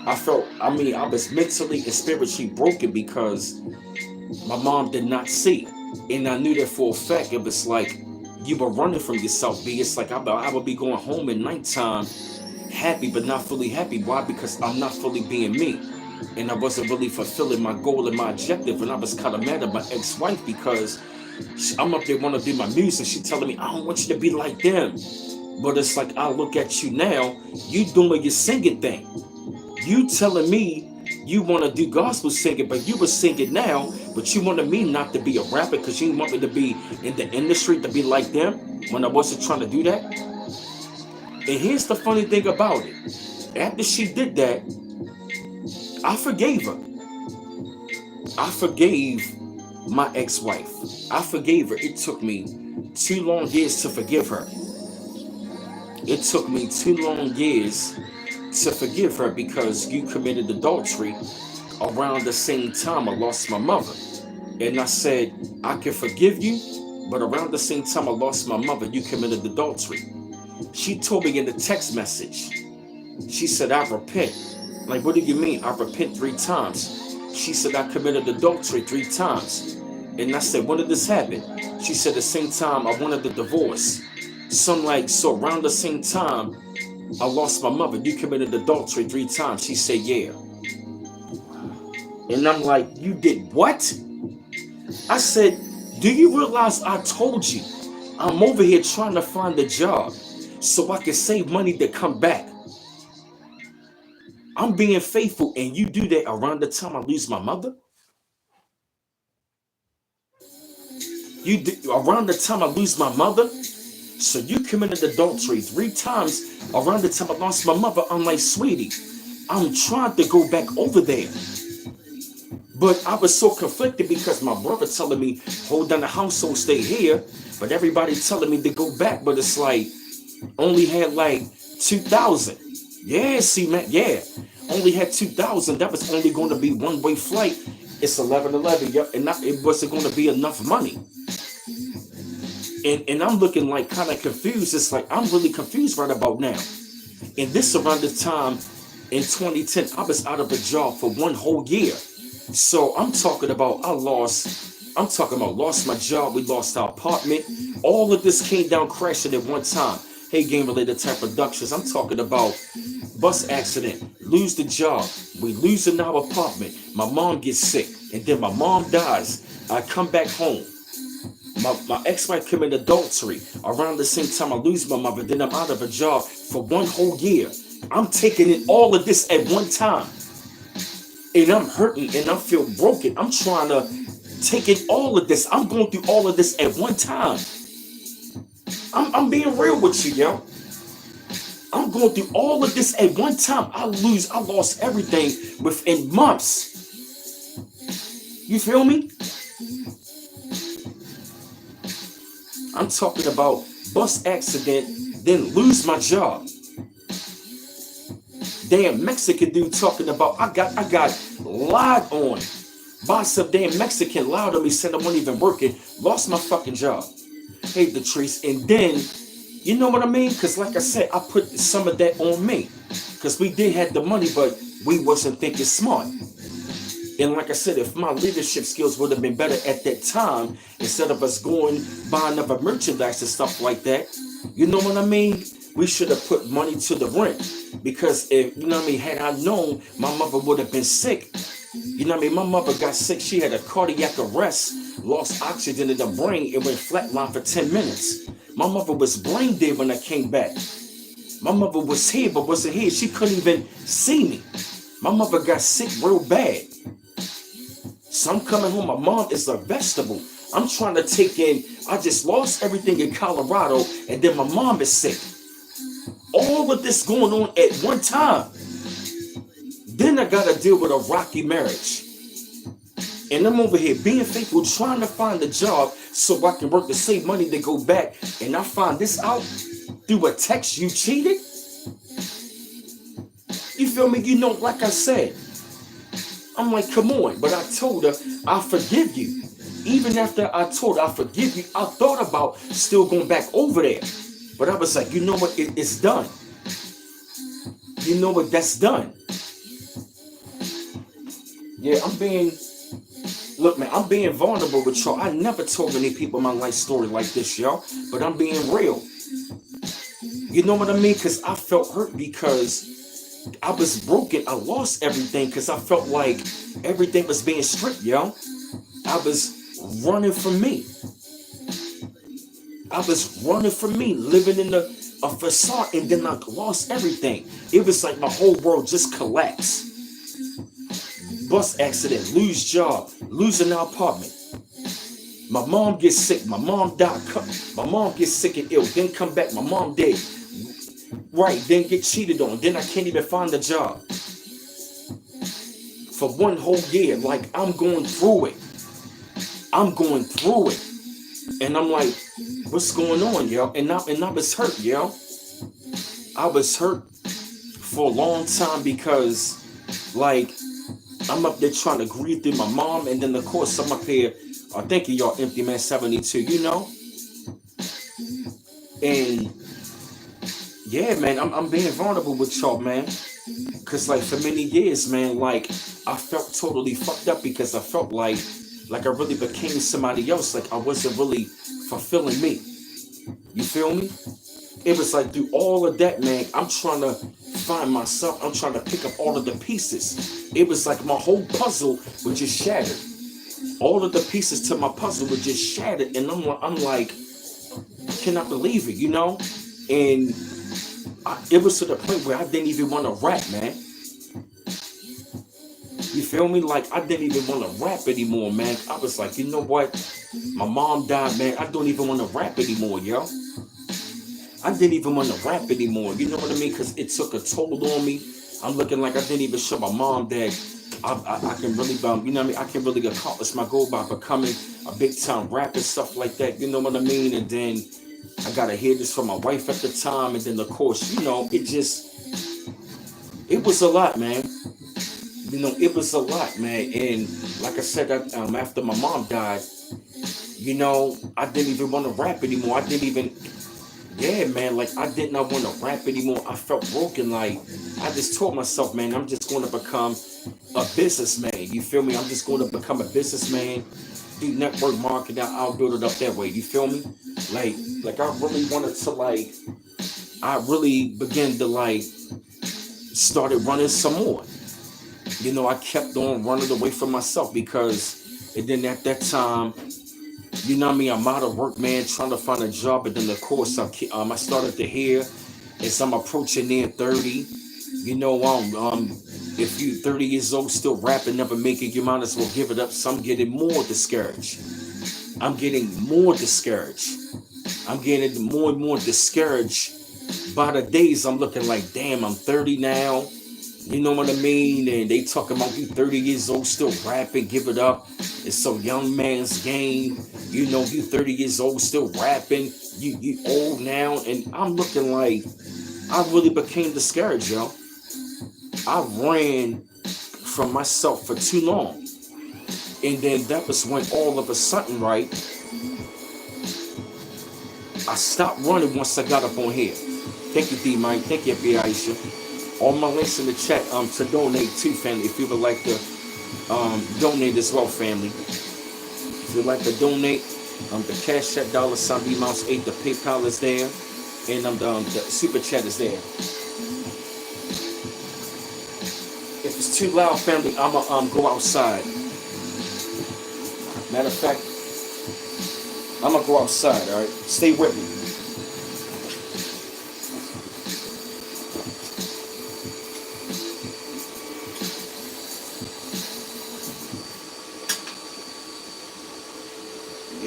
I was mentally and spiritually broken because my mom did not see. And I knew that for a fact. It was like you were running from yourself, B. It's like I would be going home at nighttime happy but not fully happy. Why? Because I'm not fully being me. And I wasn't really fulfilling my goal and my objective. And I was kind of mad at my ex-wife because I'm up there wanting to do my music. She telling me, I don't want you to be like them. But it's like I look at you now, you doing your singing thing. You telling me you want to do gospel singing, but you were singing now, but you wanted me not to be a rapper because you want me to be in the industry to be like them when I wasn't trying to do that. And here's the funny thing about it. After she did that, I forgave her. I forgave my ex-wife. I forgave her. It took me 2 long years to forgive her. It took me 2 long years to forgive her because you committed adultery around the same time I lost my mother. And I said, I can forgive you, but around the same time I lost my mother, you committed adultery. She told me in the text message, she said, I repent. Like, what do you mean? I repent 3 times. She said, I committed adultery 3 times. And I said, when did this happen? She said, the same time I wanted the divorce. So I'm like, so around the same time I lost my mother, you committed adultery 3 times. She said, yeah. And I'm like, you did what? I said, do you realize I told you I'm over here trying to find a job so I can save money to come back? I'm being faithful and you do that around the time I lose my mother? You do, around the time I lose my mother? So you committed adultery 3 times around the time I lost my mother. I'm like, sweetie, I'm trying to go back over there. But I was so conflicted because my brother telling me, hold down the household, stay here. But everybody telling me to go back. But it's like, only had like 2,000. Yeah, see, man, yeah. Only had 2,000. That was only going to be one-way flight. It's 11:11. Yep, and it wasn't going to be enough money. And I'm looking like kind of confused. It's like, I'm really confused right about now. And this around the time in 2010, I was out of a job for 1 whole year. So I'm talking about lost my job. We lost our apartment. All of this came down crashing at one time. Hey, game related type productions. I'm talking about bus accident, lose the job. We losing our apartment. My mom gets sick. And then my mom dies. I come back home. My ex-wife committed adultery. Around the same time I lose my mother. Then I'm out of a job for 1 whole year. I'm taking in all of this at one time. And I'm hurting and I feel broken. I'm trying to take in all of this. I'm going through all of this at one time. I'm being real with you, yo. I'm going through all of this at one time. I lost everything within months. You feel me? I'm talking about bus accident, then lose my job. Damn Mexican dude talking about I got lied on by some damn Mexican, lied on me, said I wasn't even working, lost my fucking job. Hey, Latrice, and then you know what I mean? Because like I said, I put some of that on me. Because we did have the money, but we wasn't thinking smart. And like I said, if my leadership skills would have been better at that time, instead of us going buying other merchandise and stuff like that, you know what I mean? We should have put money to the rent. Because if, you know what I mean, had I known my mother would have been sick, you know what I mean? My mother got sick. She had a cardiac arrest, lost oxygen in the brain. It went flatline for 10 minutes. My mother was brain dead when I came back. My mother was here, but wasn't here. She couldn't even see me. My mother got sick real bad. So I'm coming home. My mom is a vegetable. I'm trying to take in. I just lost everything in Colorado, and then my mom is sick. All of this going on at one time. Then I got to deal with a rocky marriage. And I'm over here being faithful, trying to find a job so I can work to save money to go back. And I find this out through a text. You cheated? You feel me? You know, like I said, I'm like, come on. But I told her, I forgive you. Even after I told her I forgive you, I thought about still going back over there. But I was like, you know what? It's done. You know what? That's done. Yeah, look, man, I'm being vulnerable with y'all. I never told any people my life story like this, y'all. But I'm being real. You know what I mean? Because I felt hurt because I was broken. I lost everything because I felt like everything was being stripped, y'all. I was running from me. I was running from me, living in a a facade, and then I lost everything. It was like my whole world just collapsed. Bus accident, lose job, losing our apartment. My mom gets sick, my mom died, my mom gets sick and ill, then come back, my mom dead. Right, then get cheated on, then I can't even find a job. For one whole year, like I'm going through it. I'm going through it. And I'm like, what's going on, yo? And I was hurt, yo. I was hurt for a long time because, like, I'm up there trying to grieve through my mom, and then of course I'm up here. Thank you, y'all, Empty Man 72. You know, and yeah, man, I'm being vulnerable with y'all, man. Cause like for many years, man, like I felt totally fucked up because I felt like I really became somebody else. Like I wasn't really fulfilling me. You feel me? It was like through all of that, man, I'm trying to find myself. I'm trying to pick up all of the pieces. It was like my whole puzzle was just shattered. All of the pieces to my puzzle were just shattered, and I'm like, I cannot believe it, you know? And it was to the point where I didn't even want to rap, man. You feel me? Like I didn't even want to rap anymore, man. I was like, you know what? My mom died, man. I don't even want to rap anymore, yo. I didn't even want to rap anymore. You know what I mean? Because it took a toll on me. I'm looking like I didn't even show my mom that I can really, you know what I mean? I can really accomplish my goal by becoming a big time rapper, stuff like that. You know what I mean? And then I got to hear this from my wife at the time. And then, of course, you know, it was a lot, man. You know, it was a lot, man. And like I said, after my mom died, you know, I didn't even want to rap anymore. I didn't even, yeah, man, like I did not want to rap anymore. I felt broken. Like I just told myself, man, I'm just going to become a businessman. You feel me? I'm just going to become a businessman, do network marketing. I'll build it up that way. You feel me? Like I really wanted to I really began to started running some more. You know, I kept on running away from myself because, and then at that time, you know what I mean, I'm out of work, man, trying to find a job. And then of course I started to hear as I'm approaching near 30, you know, if you 30 years old still rapping, never making, you might as well give it up. So I'm getting more discouraged. I'm getting more discouraged. I'm getting more and more discouraged. By the days I'm looking like, damn, I'm 30 now. You know what I mean? And they talking about you 30 years old still rapping, give it up. It's so young man's game. You know, you 30 years old still rapping. You old now. And I'm looking like I really became discouraged, yo. I ran from myself for too long. And then that was when all of a sudden, right, I stopped running once I got up on here. Thank you, D Mike. Thank you, FBI Aisha. All my links in the chat to donate to, family. If you would like to donate as well, family. If you'd like to donate, the Cash App $B Mouse 8, the PayPal is there, and the Super Chat is there. If it's too loud, family, I'ma go outside. Matter of fact, I'm gonna go outside. All right, stay with me.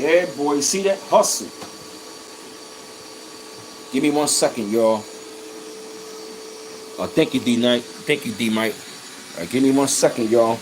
Yeah, boy, you see that? Hustle. Give me 1 second, y'all. Thank you, D Knight. Thank you, D Mike. Give me 1 second, y'all.